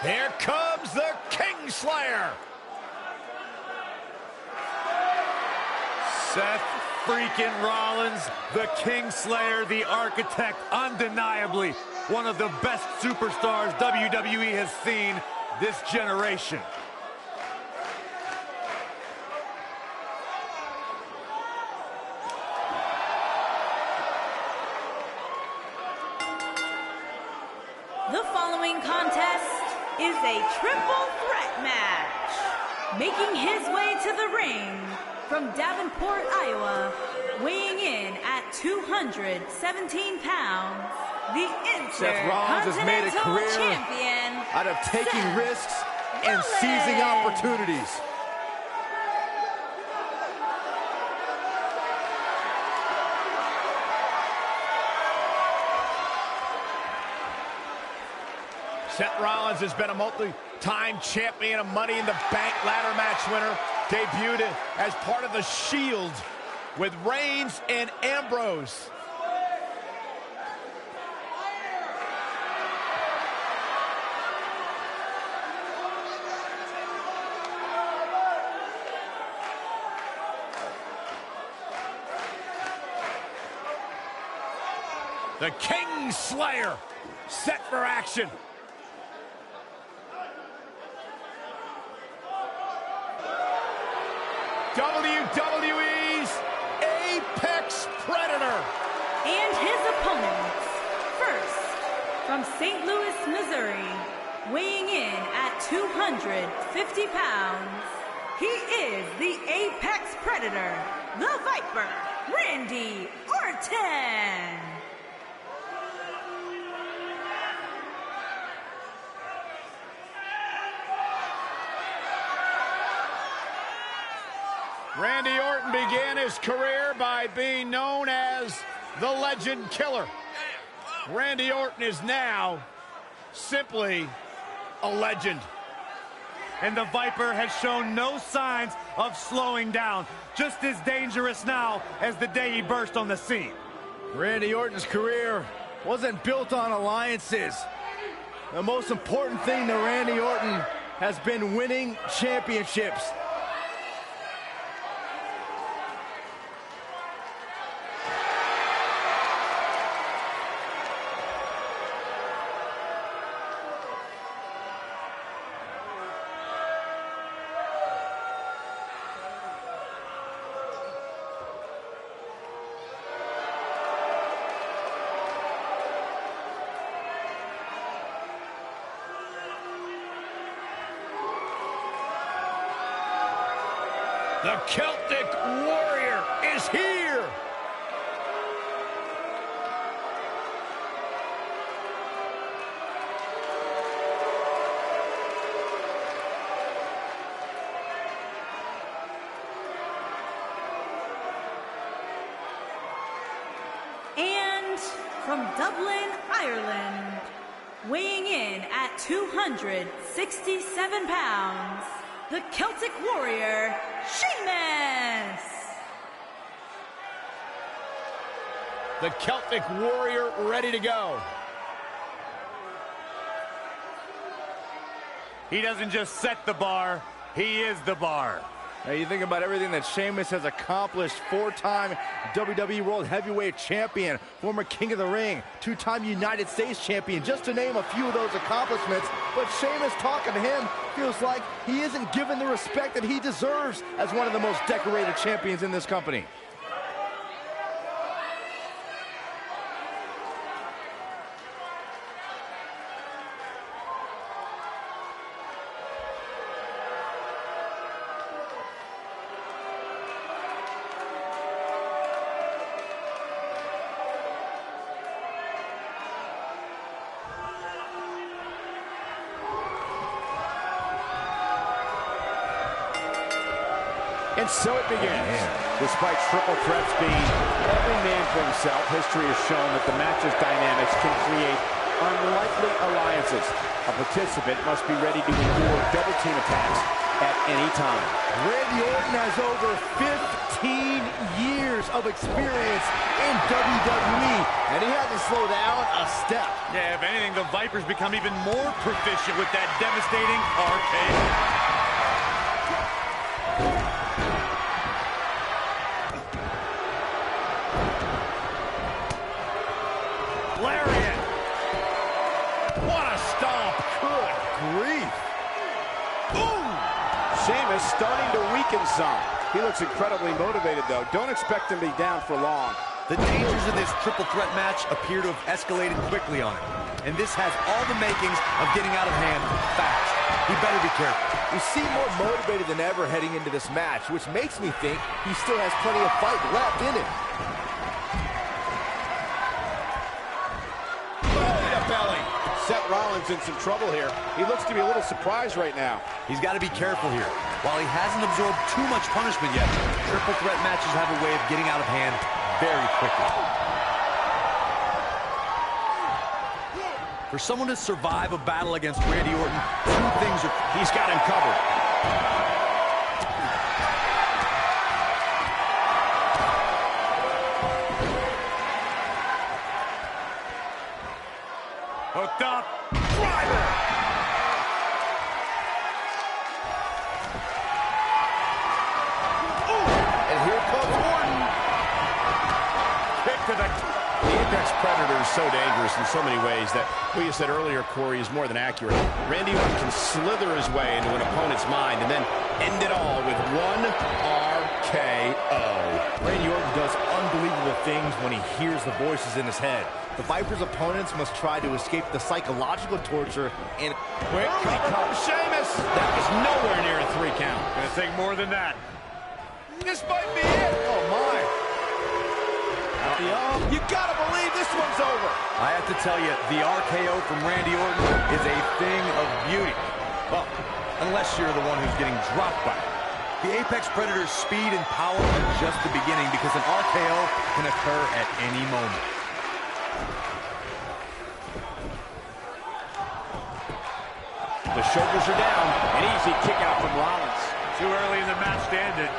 Here comes the Kingslayer. Seth freaking Rollins, the Kingslayer, the architect, undeniably one of the best superstars WWE has seen this generation. The following contest is a triple threat match. Making his way to the ring from Davenport, Iowa, weighing in at 217 pounds, the Seth Rollins has made a Intercontinental career Champion, out of taking Seth risks and Rollins. seizing opportunities. Seth Rollins has been a multi-time champion, a Money in the Bank ladder match winner, debuted as part of the Shield with Reigns and Ambrose. The Kingslayer set for action. WWE's Apex Predator. And his opponents, first, from St. Louis, Missouri, weighing in at 250 pounds, he is the Apex Predator, the Viper, Randy Orton. Randy Orton began his career by being known as the Legend Killer. Randy Orton is now simply a legend. And the Viper has shown no signs of slowing down. Just as dangerous now as the day he burst on the scene. Randy Orton's career wasn't built on alliances. The most important thing to Randy Orton has been winning championships. The Celtic Warrior is here. And from Dublin, Ireland, weighing in at 267 pounds, the Celtic Warrior, Sheamus. The Celtic Warrior ready to go. He doesn't just set the bar, he is the bar. Now you think about everything that Sheamus has accomplished. 4-time WWE World Heavyweight Champion, former King of the Ring, 2-time United States Champion, just to name a few of those accomplishments. But Sheamus, talking to him, feels like he isn't given the respect that he deserves as one of the most decorated champions in this company. And so it begins. Despite triple threats being every man for himself, history has shown that the match's dynamics can create unlikely alliances. A participant must be ready to endure double team attacks at any time. Randy Orton has over 15 years years of experience in WWE, and he hasn't slowed down a step. Yeah, if anything, the Vipers become even more proficient with that devastating RKO. Lariat! What a stomp! Good grief! Boom! Sheamus starting to weaken some. He looks incredibly motivated, though. Don't expect him to be down for long. The dangers of this triple threat match appear to have escalated quickly on him. And this has all the makings of getting out of hand fast. He better be careful. You seem more motivated than ever heading into this match, which makes me think he still has plenty of fight left in him. Belly. Seth Rollins in some trouble here. He looks to be a little surprised right now. He's got to be careful here. While he hasn't absorbed too much punishment yet, triple threat matches have a way of getting out of hand very quickly. For someone to survive a battle against Randy Orton, two things are... He's got him covered. Hooked up. Driver! And here comes Orton. Kick to the... The Apex Predator is so dangerous in so many ways that what you said earlier, Corey, is more than accurate. Randy Orton can slither his way into an opponent's mind and then end it all with one RKO. Randy Orton does unbelievable things when he hears the voices in his head. The Viper's opponents must try to escape the psychological torture and... Quick cover from Sheamus. That was nowhere near a 3 count. Gonna take more than that. This might be it. Oh, my. You gotta believe this one's over. I have to tell you, the RKO from Randy Orton is a thing of beauty. Well, unless you're the one who's getting dropped by it. The Apex Predator's speed and power are just the beginning because an RKO can occur at any moment. The shoulders are down. An easy kick out from Rollins. Too early in the match to end it.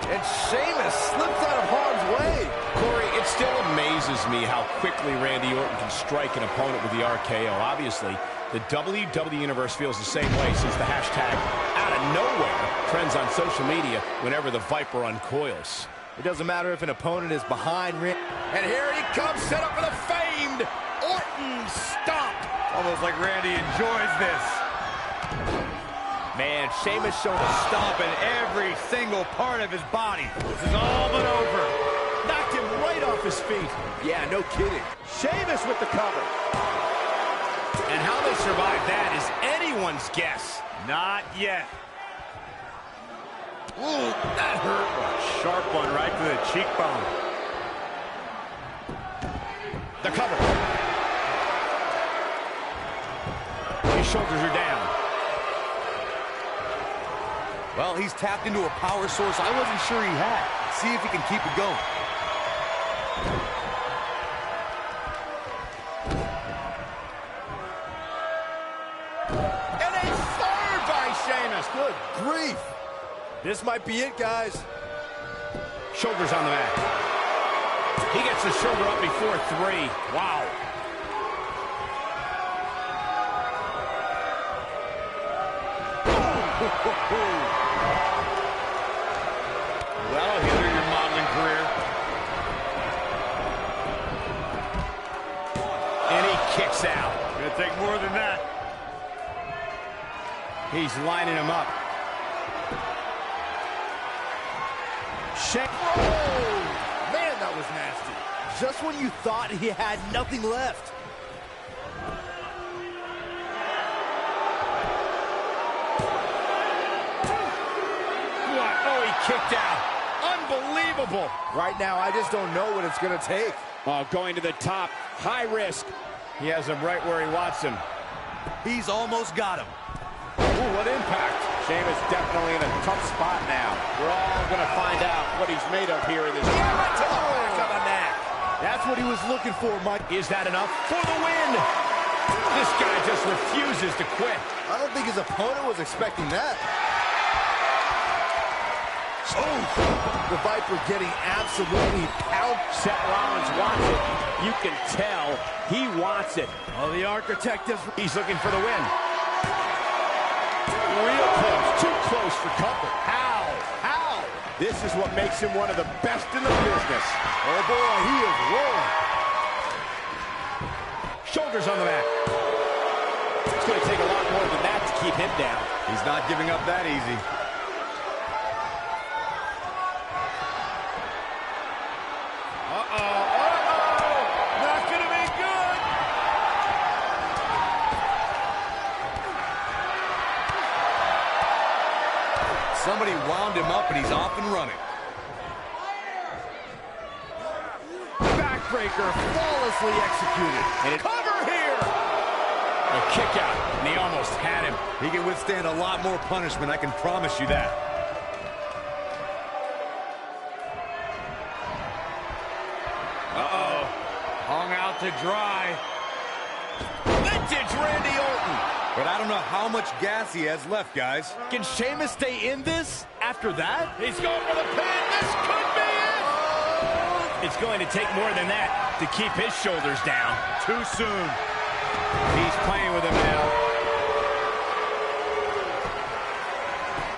And Sheamus slips out of harm's way. Corey, it still amazes me how quickly Randy Orton can strike an opponent with the RKO. Obviously, the WWE Universe feels the same way since the hashtag out of nowhere trends on social media whenever the Viper uncoils. It doesn't matter if an opponent is behind And here he comes, set up for the famed Orton stomp. Almost like Randy enjoys this. Man, Sheamus showing a Stomp in every single part of his body. This is all but over. Knocked him right off his feet. Yeah, no kidding. Sheamus with the cover. And how they survived that is anyone's guess. Not yet. Ooh, that hurt. Sharp one right to the cheekbone. The cover. His shoulders are down. Well, he's tapped into a power source I wasn't sure he had. See if he can keep it going. And a third by Sheamus. Good grief. This might be it, guys. Shoulders on the mat. He gets the shoulder up before 3. Wow. That'll hinder your modeling career. And he kicks out. Gonna take more than that. He's lining him up. Oh, man, that was nasty. Just when you thought he had nothing left. What? Oh, he kicked out. Unbelievable. Right now, I just don't know what it's going to take. Oh, going to the top. High risk. He has him right where he wants him. He's almost got him. Ooh, what impact. Sheamus definitely in a tough spot now. We're all going to find out what he's made of here in this match. Right to the back of the neck. That's what he was looking for, Mike. Is that enough for the win? This guy just refuses to quit. I don't think his opponent was expecting that. Oh, the Viper getting absolutely pounded. Seth Rollins wants it. You can tell he wants it. Oh, the Architect is... He's looking for the win. Real close. Too close for comfort. How? How? This is what makes him one of the best in the business. Oh, boy, he is rolling. Shoulders on the mat. It's going to take a lot more than that to keep him down. He's not giving up that easy. Not gonna be good. Somebody wound him up, and he's off and running. Backbreaker flawlessly executed. And cover here. A kick out, and he almost had him. He can withstand a lot more punishment, I can promise you that. Uh-oh. Hung out to dry. Vintage Randy Orton. But I don't know how much gas he has left, guys. Can Sheamus stay in this after that? He's going for the pin. This could be it. It's going to take more than that to keep his shoulders down. Too soon. He's playing with him now.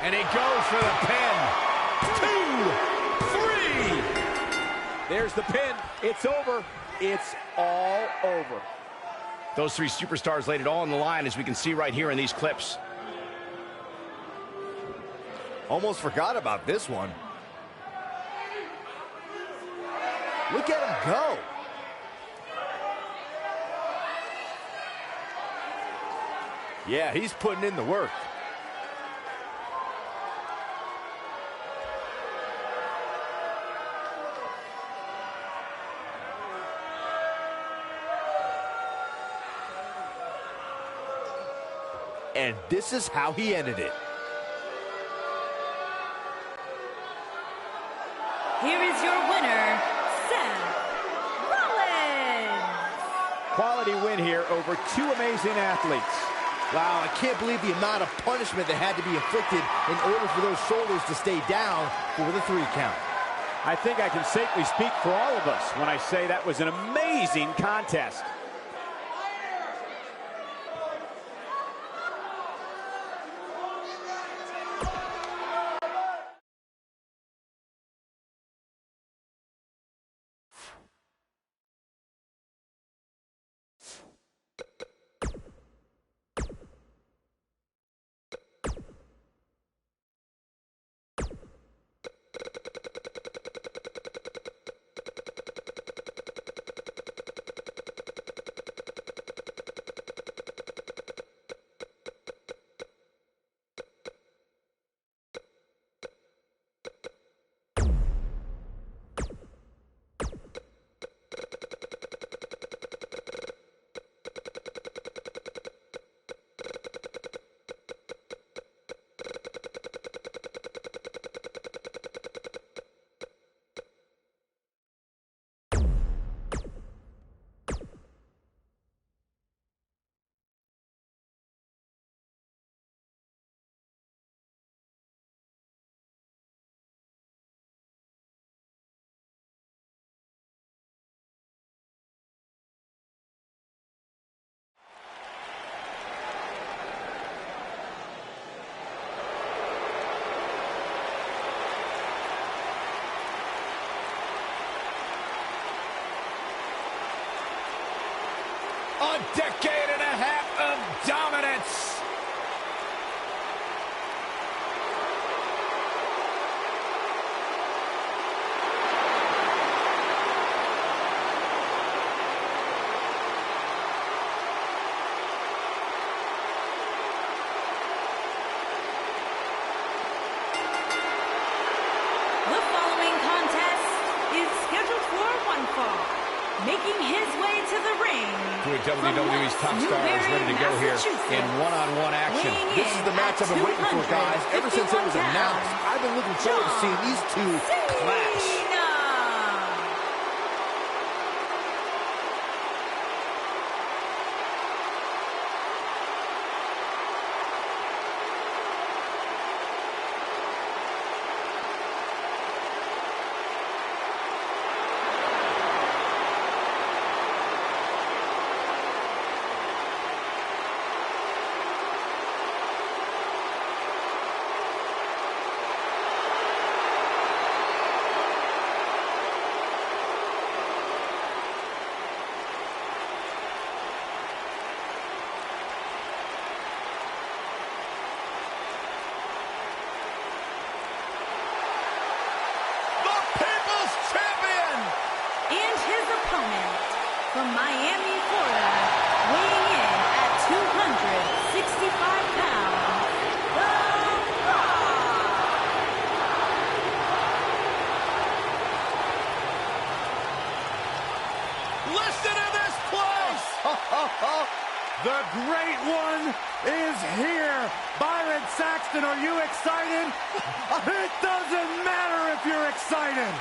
And he goes for the pin. 2, 3. There's the pin. It's over. It's all over. Those three superstars laid it all on the line, as we can see right here in these clips. Almost forgot about this one. Look at him go. Yeah, he's putting in the work. And this is how he ended it. Here is your winner, Seth Rollins. Quality win here over two amazing athletes. Wow, I can't believe the amount of punishment that had to be inflicted in order for those shoulders to stay down for the 3 count. I think I can safely speak for all of us when I say that was an amazing contest. A decade and a half of dominance. The following contest is scheduled for one fall. Making his way to the ring. Two of WWE's top stars ready to go here in one-on-one action. This is the match I've been waiting for, guys. Ever since it was announced, I've been looking forward to seeing these two clash. from Miami, Florida, weighing in at 265 pounds, The Rock. Listen to this place! The Great One is here. Byron Saxton, are you excited? It doesn't matter if you're excited.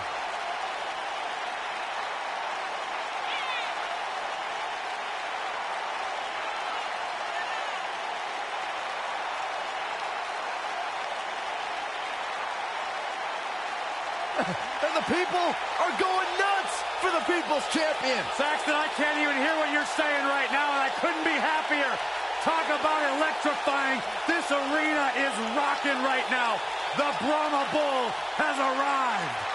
And the people are going nuts for the People's Champion. Saxton, I can't even hear what you're saying right now, and I couldn't be happier. Talk about electrifying. This arena is rocking right now. The Brahma Bull has arrived.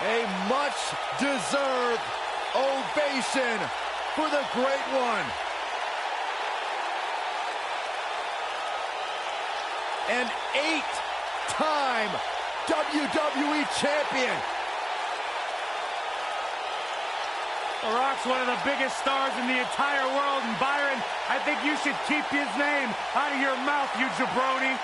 A much-deserved ovation for the Great One. An 8-time WWE Champion. The Rock's one of the biggest stars in the entire world, and Byron, I think you should keep his name out of your mouth, you jabroni.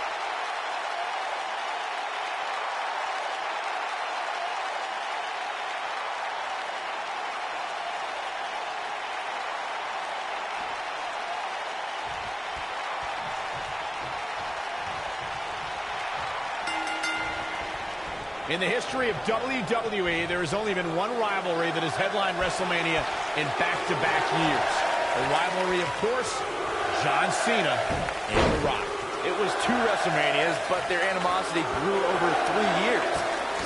In the history of WWE, there has only been one rivalry that has headlined WrestleMania in back-to-back years. A rivalry, of course, John Cena and The Rock. It was 2 WrestleManias, but their animosity grew over 3 years.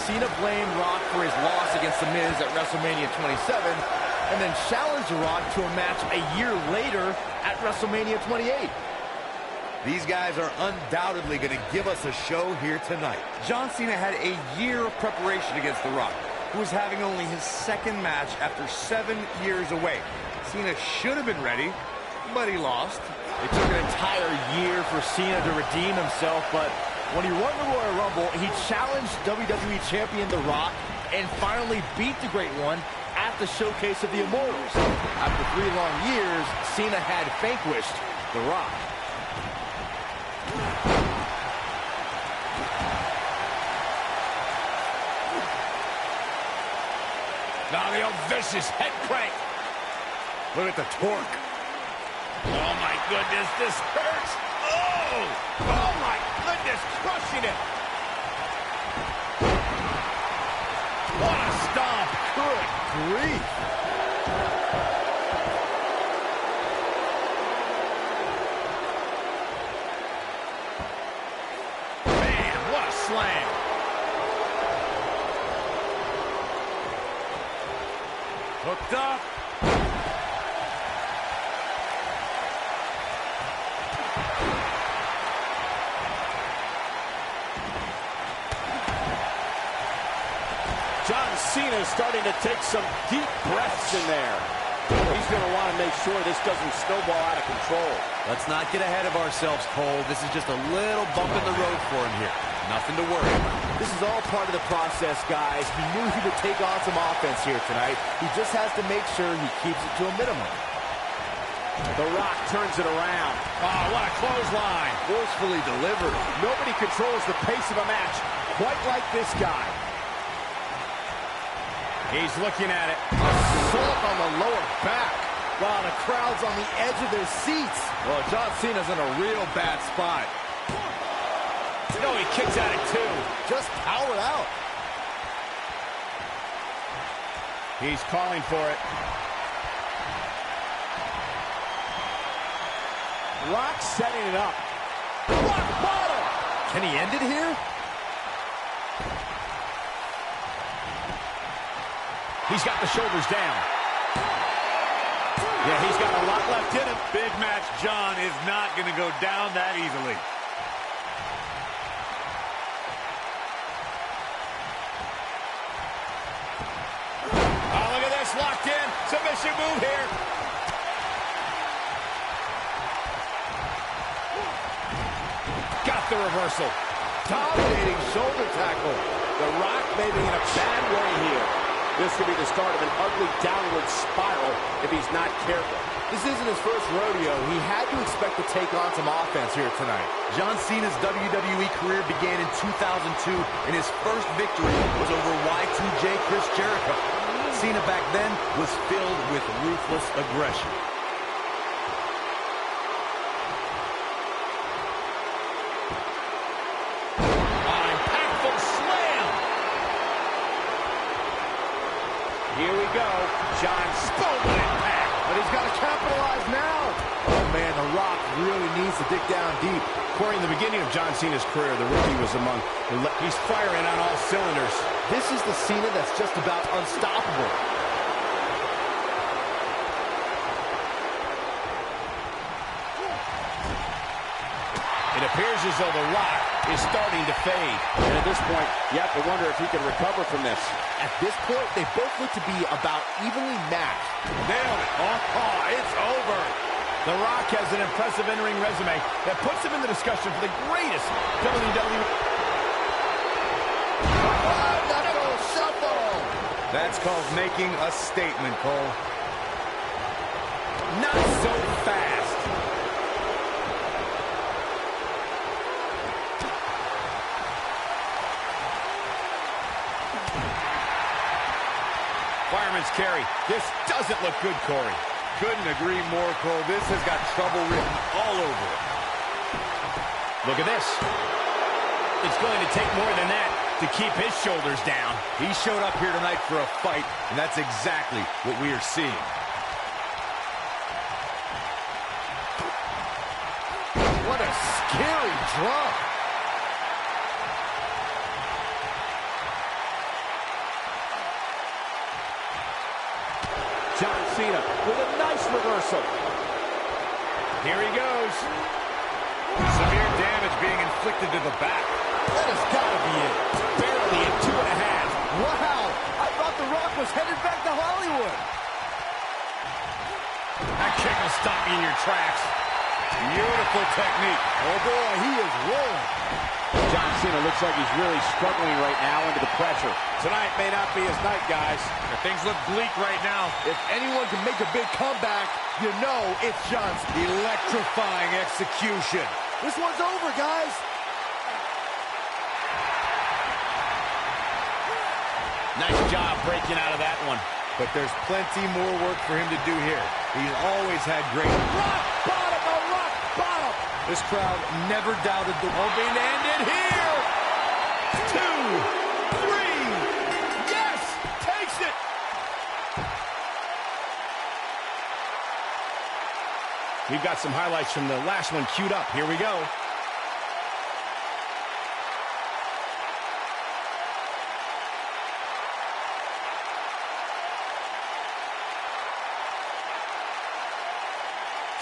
Cena blamed Rock for his loss against The Miz at WrestleMania 27, and then challenged The Rock to a match a year later at WrestleMania 28. These guys are undoubtedly going to give us a show here tonight. John Cena had a year of preparation against The Rock, who was having only his 2nd match after 7 years away. Cena should have been ready, but he lost. It took an entire year for Cena to redeem himself, but when he won the Royal Rumble, he challenged WWE Champion The Rock and finally beat the Great One at the Showcase of the Immortals. After 3 long years, Cena had vanquished The Rock. Now the old vicious head crank. Look at the torque. Oh, my goodness, this hurts. Oh! Oh, my goodness, crushing it. What a stomp. Good grief. Man, what a slam. Hooked up. John Cena is starting to take some deep breaths in there. He's going to want to make sure this doesn't snowball out of control. Let's not get ahead of ourselves, Cole. This is just a little bump in the road for him here. Nothing to worry about. This is all part of the process, guys. He knew he would take on some offense here tonight. He just has to make sure he keeps it to a minimum. The Rock turns it around. Oh, what a clothesline. Forcefully delivered. Nobody controls the pace of a match quite like this guy. He's looking at it. Assault on the lower back. Wow, the crowd's on the edge of their seats. Well, John Cena's in a real bad spot. No, he kicks at it too. Just powered out. He's calling for it. Rock setting it up. Rock bottom. Can he end it here? He's got the shoulders down. Yeah, he's got a lot left in him. Big match John is not going to go down that easily. Oh, look at this, locked finishing move here. Got the reversal. Dominating shoulder tackle. The Rock may be in a bad way here. This could be the start of an ugly downward spiral if he's not careful. This isn't his first rodeo. He had to expect to take on some offense here tonight. John Cena's WWE career began in 2002, and his first victory was over Y2J Chris Jericho. Cena back then was filled with ruthless aggression. Impactful slam. Here we go. John Boom impact. But he's got to capitalize now. Oh, man, The Rock really needs to dig down deep. Corey, in the beginning of John Cena's career, the rookie was among he's firing on all cylinders. This is the Cena that's just about unstoppable. It appears as though The Rock is starting to fade. And at this point, you have to wonder if he can recover from this. At this point, they both look to be about evenly matched. Nailed it. It's over. The Rock has an impressive in-ring resume that puts him in the discussion for the greatest WWE. Knuckle shuffle. That's called making a statement, Cole. Not so fast. Fireman's carry. This doesn't look good, Corey. Couldn't agree more, Cole. This has got trouble written all over it. Look at this. It's going to take more than that to keep his shoulders down. He showed up here tonight for a fight, and that's exactly what we are seeing. What a scary drop. John Cena with a nice reversal. Here he goes. Severe damage being inflicted to the back. That has got to be it. Barely at 2.5. Wow. I thought The Rock was headed back to Hollywood. That kick will stop you in your tracks. Beautiful technique. Oh, boy, he is rolling. John Cena looks like he's really struggling right now under the pressure. Tonight may not be his night, guys. Things look bleak right now. If anyone can make a big comeback, you know it's John Cena. Electrifying execution. This one's over, guys. Nice job breaking out of that one. But there's plenty more work for him to do here. He's always had great... Rock bottom, the rock bottom. This crowd never doubted the... Open ended here. 2, 3. Yes, takes it. We've got some highlights from the last one queued up. Here we go.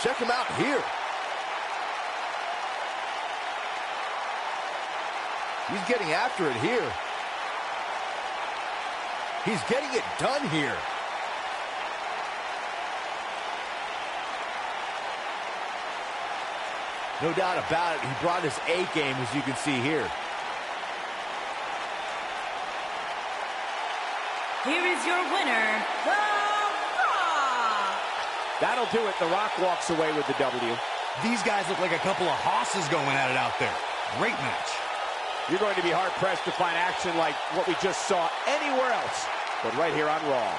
Check him out here. He's getting after it here. He's getting it done here. No doubt about it, he brought his A game, as you can see here. Here is your winner, The Rock. That'll do it. The Rock walks away with the W. These guys look like a couple of hosses going at it out there. Great match. You're going to be hard-pressed to find action like what we just saw anywhere else, but right here on Raw.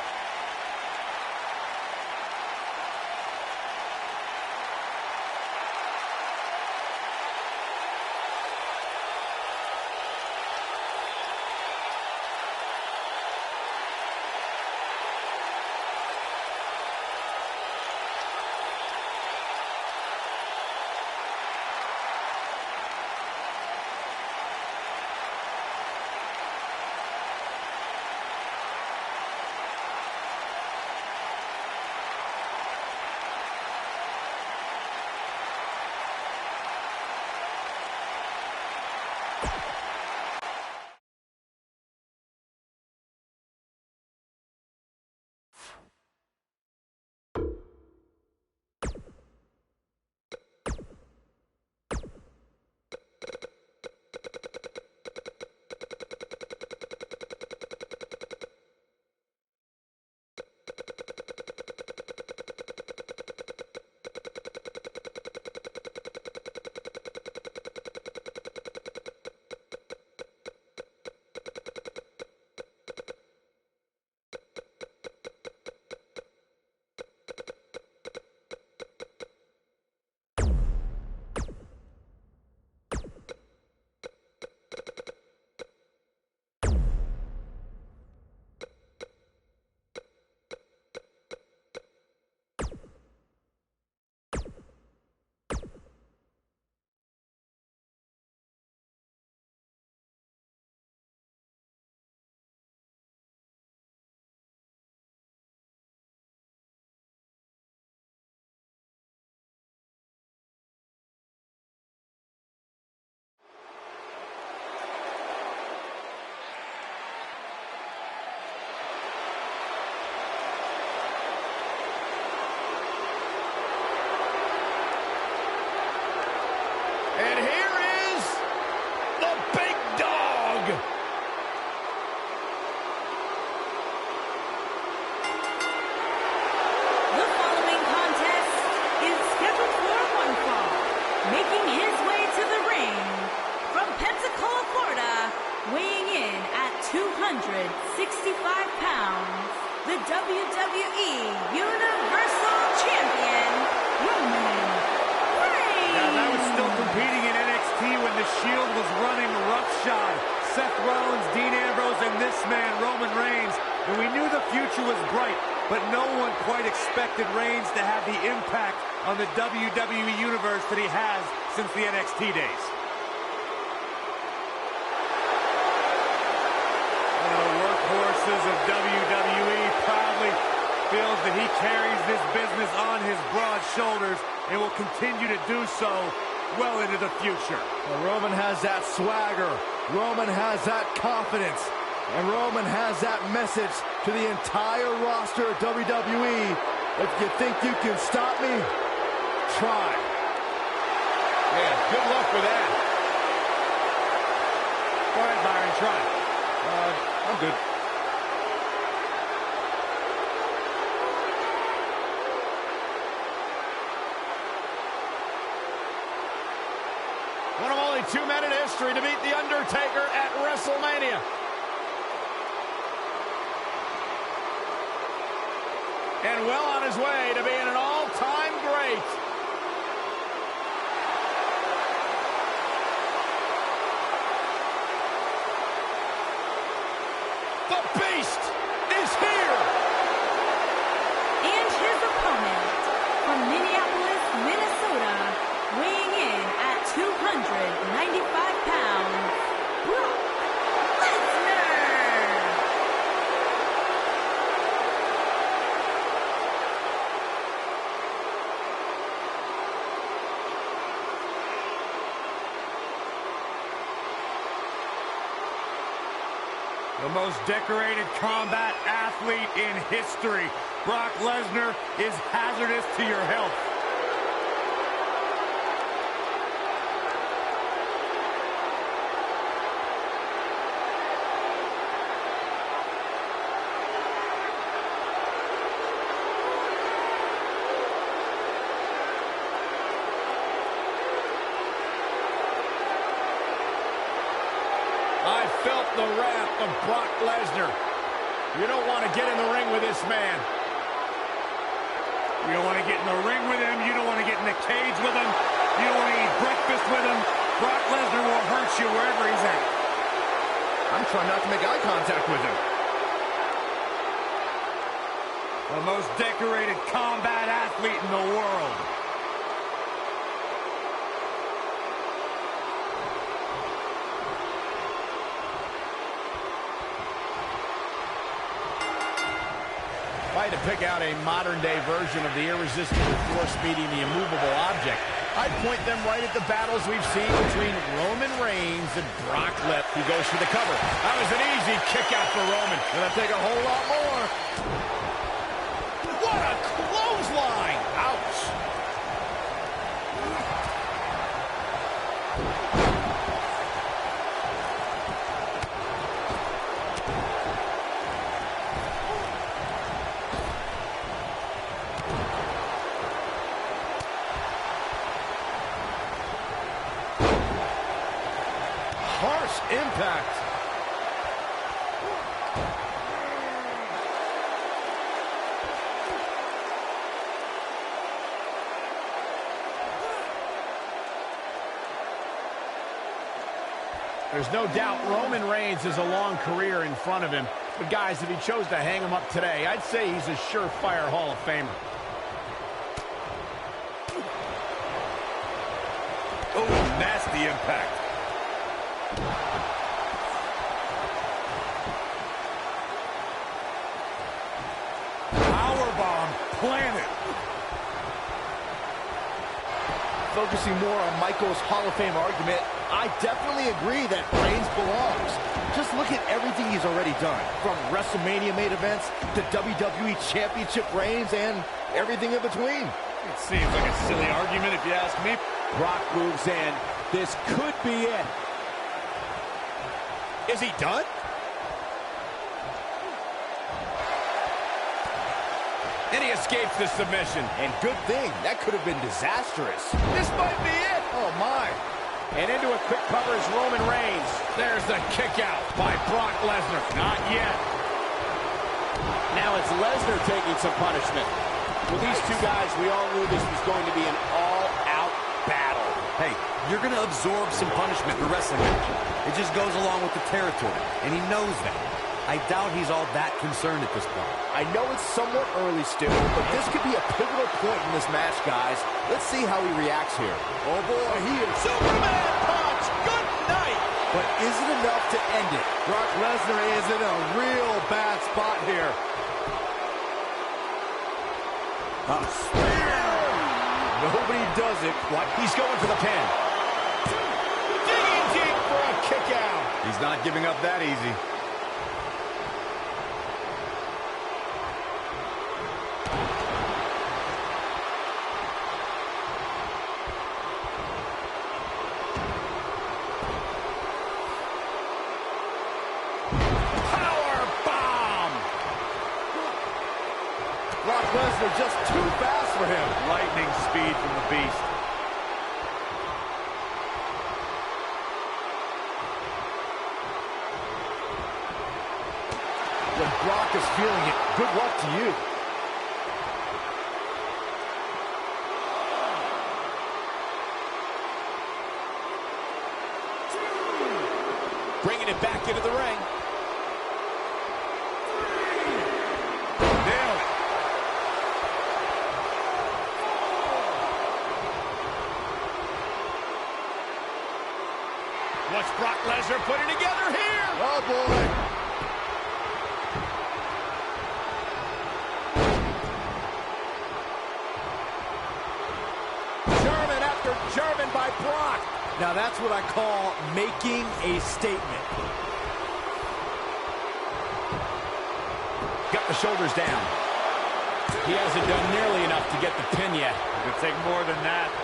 pounds, the WWE Universal Champion, Roman Reigns. Guys, I was still competing in NXT when the Shield was running roughshod. Seth Rollins, Dean Ambrose, and this man, Roman Reigns. And we knew the future was bright, but no one quite expected Reigns to have the impact on the WWE Universe that he has since the NXT days. One of the workhorses of WWE proudly feels that he carries this business on his broad shoulders and will continue to do so well into the future. Well, Roman has that swagger. Roman has that confidence. And Roman has that message to the entire roster of WWE. If you think you can stop me, try. Yeah, good luck with that. Go ahead, Byron, try. I'm good. One of only 2 men in history to beat The Undertaker at WrestleMania. And well on his way to being an all-time great. The Beast is here! And his opponent, from Minneapolis, Minnesota, weighing in at 295 pounds, Brock Lesnar. The most decorated combat athlete in history. Brock Lesnar is hazardous to your health. I felt the wrath of Brock Lesnar. You don't want to get in the ring with this man. You don't want to get in the ring with him. You don't want to get in the cage with him. You don't want to eat breakfast with him. Brock Lesnar will hurt you wherever he's at. I'm trying not to make eye contact with him. The most decorated combat athlete in the world. If I had to pick out a modern-day version of the irresistible force meeting the immovable object, I'd point them right at the battles we've seen between Roman Reigns and Brock Lesnar. He goes for the cover. That was an easy kick out for Roman. Gonna take a whole lot more. What a clothesline! Ouch! Harsh impact. There's no doubt Roman Reigns has a long career in front of him. But guys, if he chose to hang him up today, I'd say he's a surefire Hall of Famer. Oh, nasty impact. Powerbomb planted. Focusing more on Michael's Hall of Fame argument, I definitely agree that Reigns belongs. Just look at everything he's already done, from WrestleMania main events to WWE Championship reigns and everything in between. It seems like a silly argument if you ask me. Brock moves in. This could be it. Is he done? And he escapes the submission. And good thing, that could have been disastrous. This might be it. Oh my. And into a quick cover is Roman Reigns. There's the kick out by Brock Lesnar. Not yet. Now it's Lesnar taking some punishment. With these two guys, we all knew this was going to be an all-out battle. Hey, you're going to absorb some punishment in a wrestling match. It just goes along with the territory, and he knows that. I doubt he's all that concerned at this point. I know it's somewhat early still, but this could be a pivotal point in this match, guys. Let's see how he reacts here. Oh, boy, he is Superman punch! Good night! But is it enough to end it? Brock Lesnar is in a real bad spot here. Spear! Nobody does it quite. He's going for the pin. Digging deep for a kick out. He's not giving up that easy. Brock Lesnar just too fast for him. Lightning speed from the Beast. When Brock is feeling it, good luck to you. Bringing it back into the ring. What's Brock Lesnar putting together here? Oh, boy. German after German by Brock. Now, that's what I call making a statement. Got the shoulders down. He hasn't done nearly enough to get the pin yet. It'll take more than that.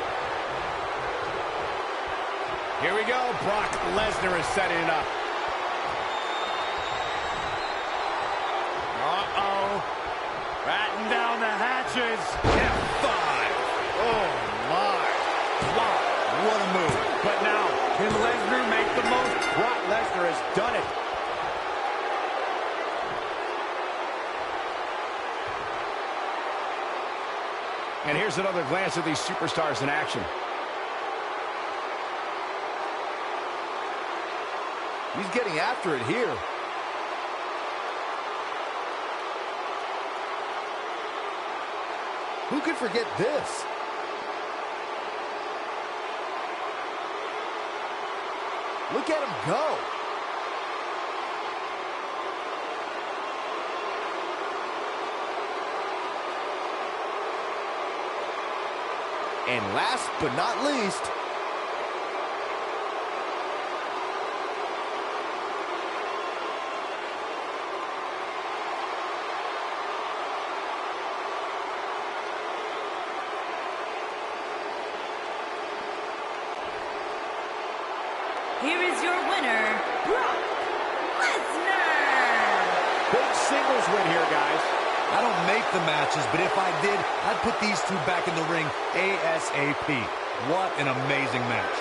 Here we go. Brock Lesnar is setting it up. Uh-oh. Batten down the hatches. F5. Oh, my. Wow, what a move. But now, can Lesnar make the most? Brock Lesnar has done it. And here's another glance at these superstars in action. He's getting after it here. Who could forget this? Look at him go. And last but not least, Here is your winner, Brock Lesnar. Big singles win here, guys. I don't make the matches, but if I did, I'd put these two back in the ring ASAP. What an amazing match.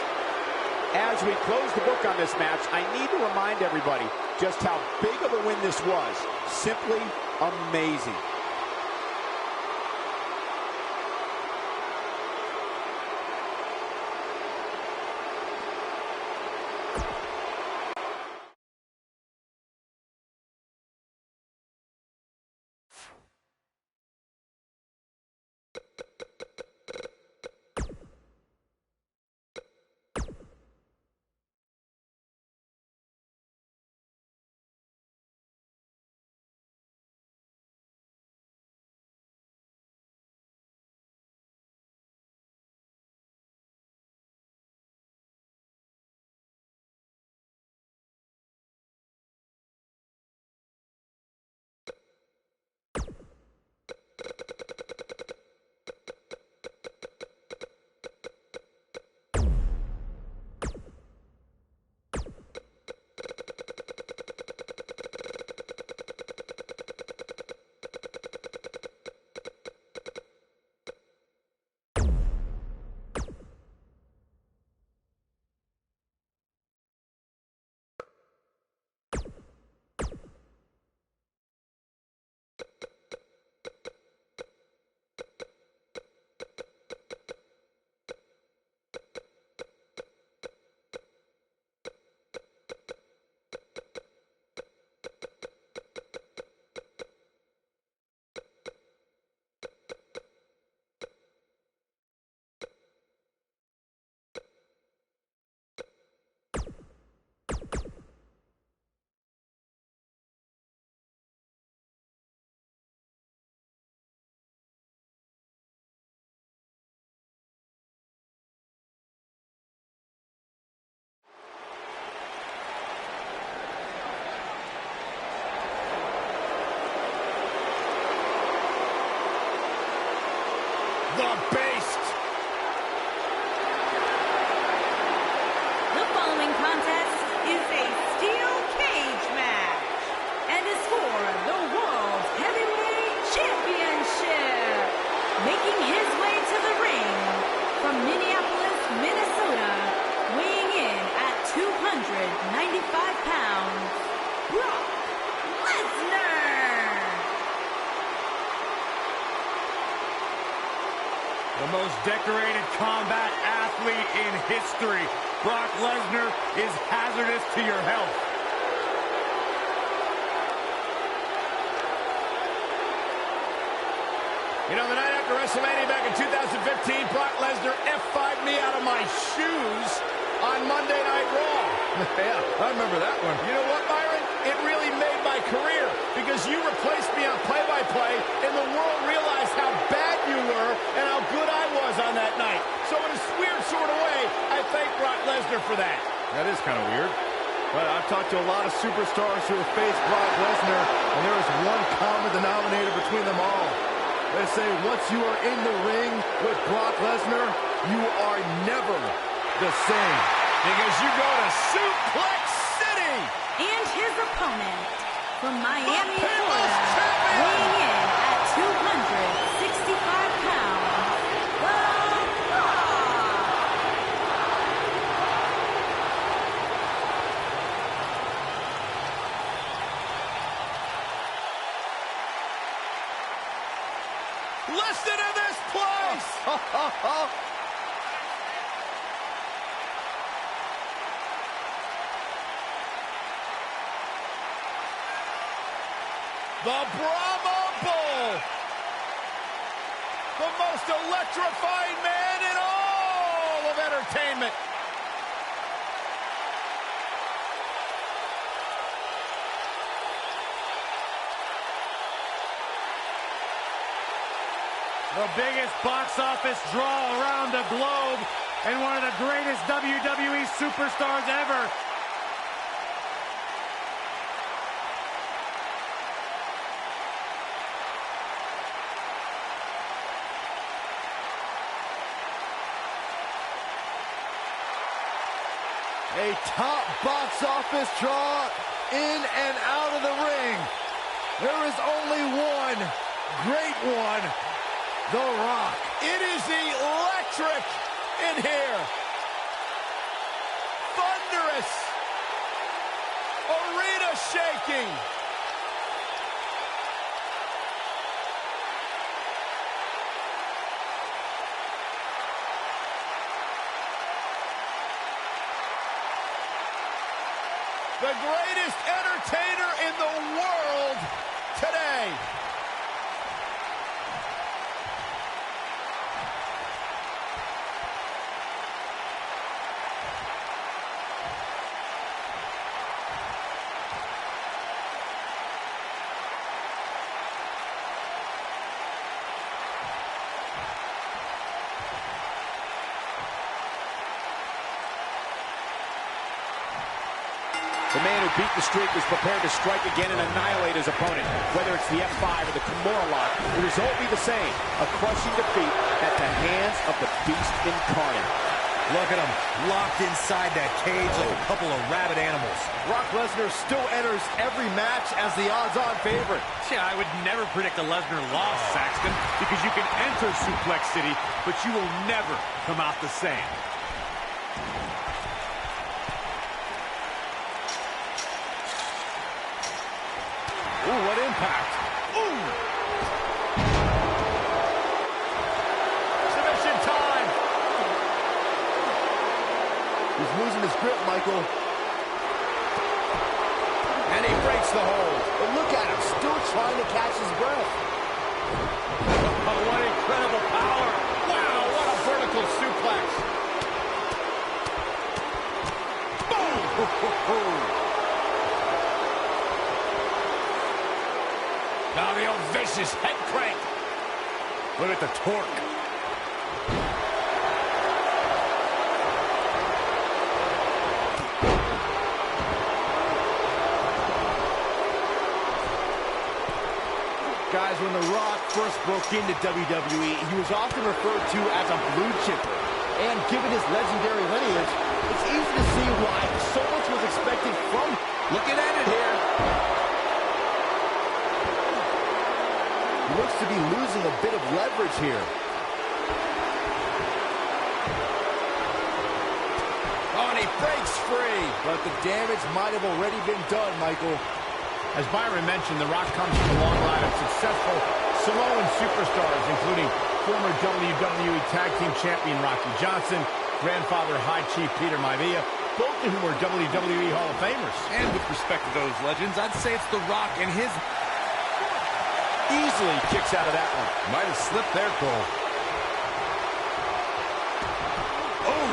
As we close the book on this match, I need to remind everybody just how big of a win this was. Simply amazing. the beast. The following contest is a steel cage match and is for the World Heavyweight Championship. Making his way to the ring from Minneapolis, Minnesota, weighing in at 295 pounds, Brock Lesnar. The most decorated combat athlete in history. Brock Lesnar is hazardous to your health. You know, the night after WrestleMania back in 2015, Brock Lesnar F5'd me out of my shoes on Monday Night Raw. Yeah, I remember that one. You know what, Byron? It really made my career because you replaced me on play-by-play, and the world realized how bad you were and how good I was on that night. So in a weird sort of way, I thank Brock Lesnar for that. That is kind of weird. But I've talked to a lot of superstars who have faced Brock Lesnar, and there is one common denominator between them all. They say once you are in the ring with Brock Lesnar, you are never the same. Because you go to Suplex City. And his opponent from Miami, The People's Florida, Champion. weighing in at 265 pounds, The Rock. Listen to this place. The Brahma Bull. The most electrifying man in all of entertainment. The biggest box office draw around the globe and one of the greatest WWE superstars ever. A top box office draw in and out of the ring. There is only one, great one, The Rock. It is electric in here. Thunderous. Arena shaking. The greatest entertainer in the world today. The man who beat the streak is prepared to strike again and annihilate his opponent. Whether it's the F5 or the Kimura lock, the result will be the same. A crushing defeat at the hands of the Beast incarnate. Look at him, locked inside that cage like a couple of rabid animals. Brock Lesnar still enters every match as the odds-on favorite. Yeah, I would never predict a Lesnar loss, Saxton, because you can enter Suplex City, but you will never come out the same. Ooh, what impact. Ooh. Submission time. He's losing his grip, Michael. And he breaks the hold. But look at him, still trying to catch his breath. Oh, what incredible power. Wow, what a vertical suplex. Boom. Now the old vicious head crank. Look at the torque. Guys, when The Rock first broke into WWE, he was often referred to as a blue chipper. And given his legendary lineage, it's easy to see why so much was expected from him. Looking at it here. He looks to be losing a bit of leverage here. Oh, and he breaks free. But the damage might have already been done, Michael. As Byron mentioned, The Rock comes from a long line of successful Samoan superstars, including former WWE Tag Team Champion Rocky Johnson, grandfather High Chief Peter Maivia, both of whom were WWE Hall of Famers. And with respect to those legends, I'd say it's The Rock and his... Easily kicks out of that one. Might have slipped there, Cole. Oh!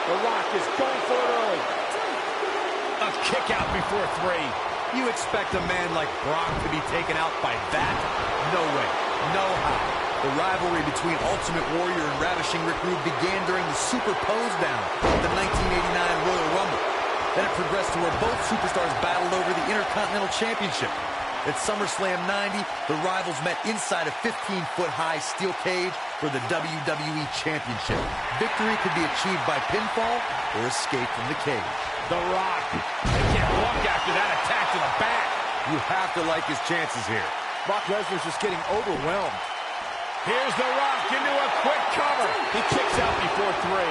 The Rock is going for it early. A kick out before 3. You expect a man like Brock to be taken out by that? No way. No how. The rivalry between Ultimate Warrior and Ravishing Rick Rude began during the Super Pose Down at the 1989 Royal Rumble. Then it progressed to where both superstars battled over the Intercontinental Championship. At SummerSlam 90, the rivals met inside a 15-foot-high steel cage for the WWE Championship. Victory could be achieved by pinfall or escape from the cage. The Rock. They can't look after that attack to the back. You have to like his chances here. Brock Lesnar's just getting overwhelmed. Here's The Rock into a quick cover. He kicks out before 3.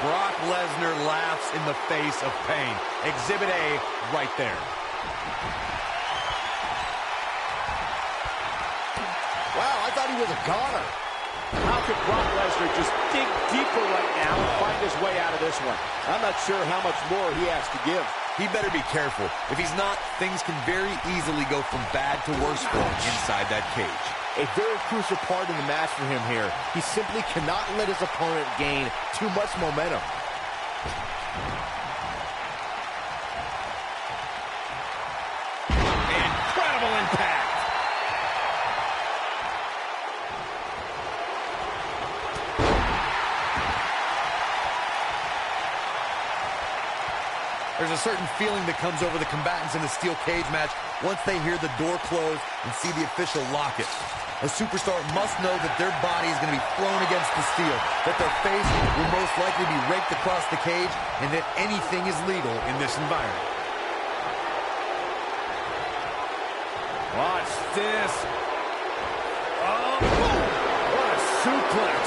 Brock Lesnar laughs in the face of pain. Exhibit A right there. Wow, I thought he was a goner. How could Brock Lesnar just dig deeper right now and find his way out of this one? I'm not sure how much more he has to give. He better be careful. If he's not, things can very easily go from bad to worse for him inside that cage. A very crucial part in the match for him here. He simply cannot let his opponent gain too much momentum. Incredible impact. There's a certain feeling that comes over the combatants in a steel cage match once they hear the door close and see the official lock it. A superstar must know that their body is going to be thrown against the steel, that their face will most likely be raked across the cage, and that anything is legal in this environment. Watch this. Oh, boom! What a suplex.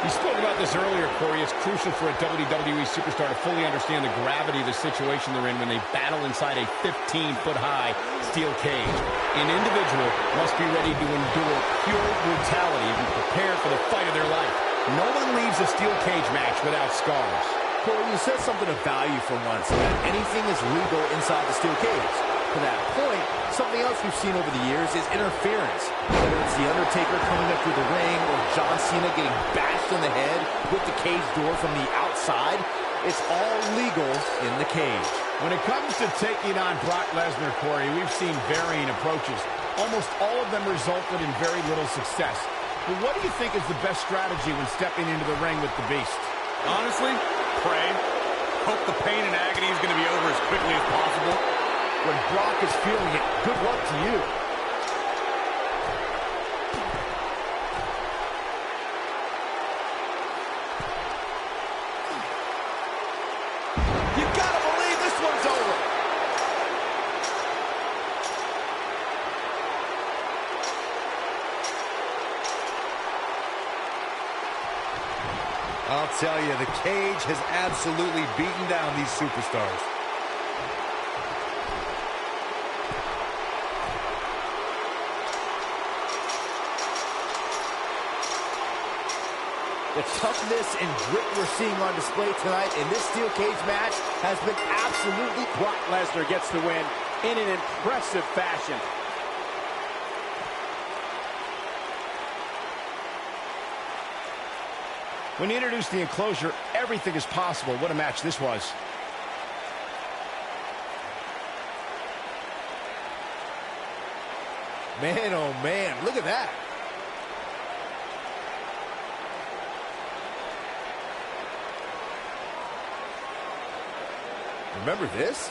We spoke about this earlier, Corey. It's crucial for a WWE superstar to fully understand the gravity of the situation they're in when they battle inside a 15-foot-high steel cage. An individual must be ready to endure pure brutality and be prepared for the fight of their life. No one leaves a steel cage match without scars. Corey, you said something of value for once, that anything is legal inside the steel cage. To that point, something else we've seen over the years is interference. Whether it's The Undertaker coming up through the ring or John Cena getting bashed in the head with the cage door from the outside, it's all legal in the cage. When it comes to taking on Brock Lesnar, Corey, we've seen varying approaches. Almost all of them resulted in very little success. But what do you think is the best strategy when stepping into the ring with the Beast? Honestly, pray. Hope the pain and agony is going to be over as quickly as possible. When Brock is feeling it, good luck to you. You gotta believe this one's over. I'll tell you, the cage has absolutely beaten down these superstars. The toughness and grit we're seeing on display tonight in this steel cage match has been absolutely... Brock Lesnar gets the win in an impressive fashion. When you introduce the enclosure, everything is possible. What a match this was. Man, oh man, look at that. Remember this?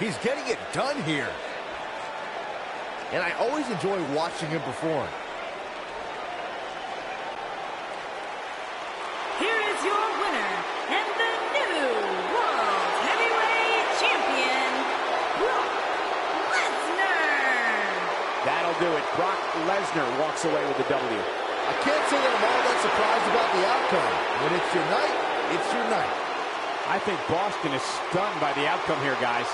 He's getting it done here. And I always enjoy watching him perform. Here is your winner and the new World Heavyweight Champion, Brock Lesnar. That'll do it. Brock Lesnar walks away with the W. I can't say that I'm all that surprised about the outcome. When it's your night, it's your night. I think Boston is stunned by the outcome here, guys.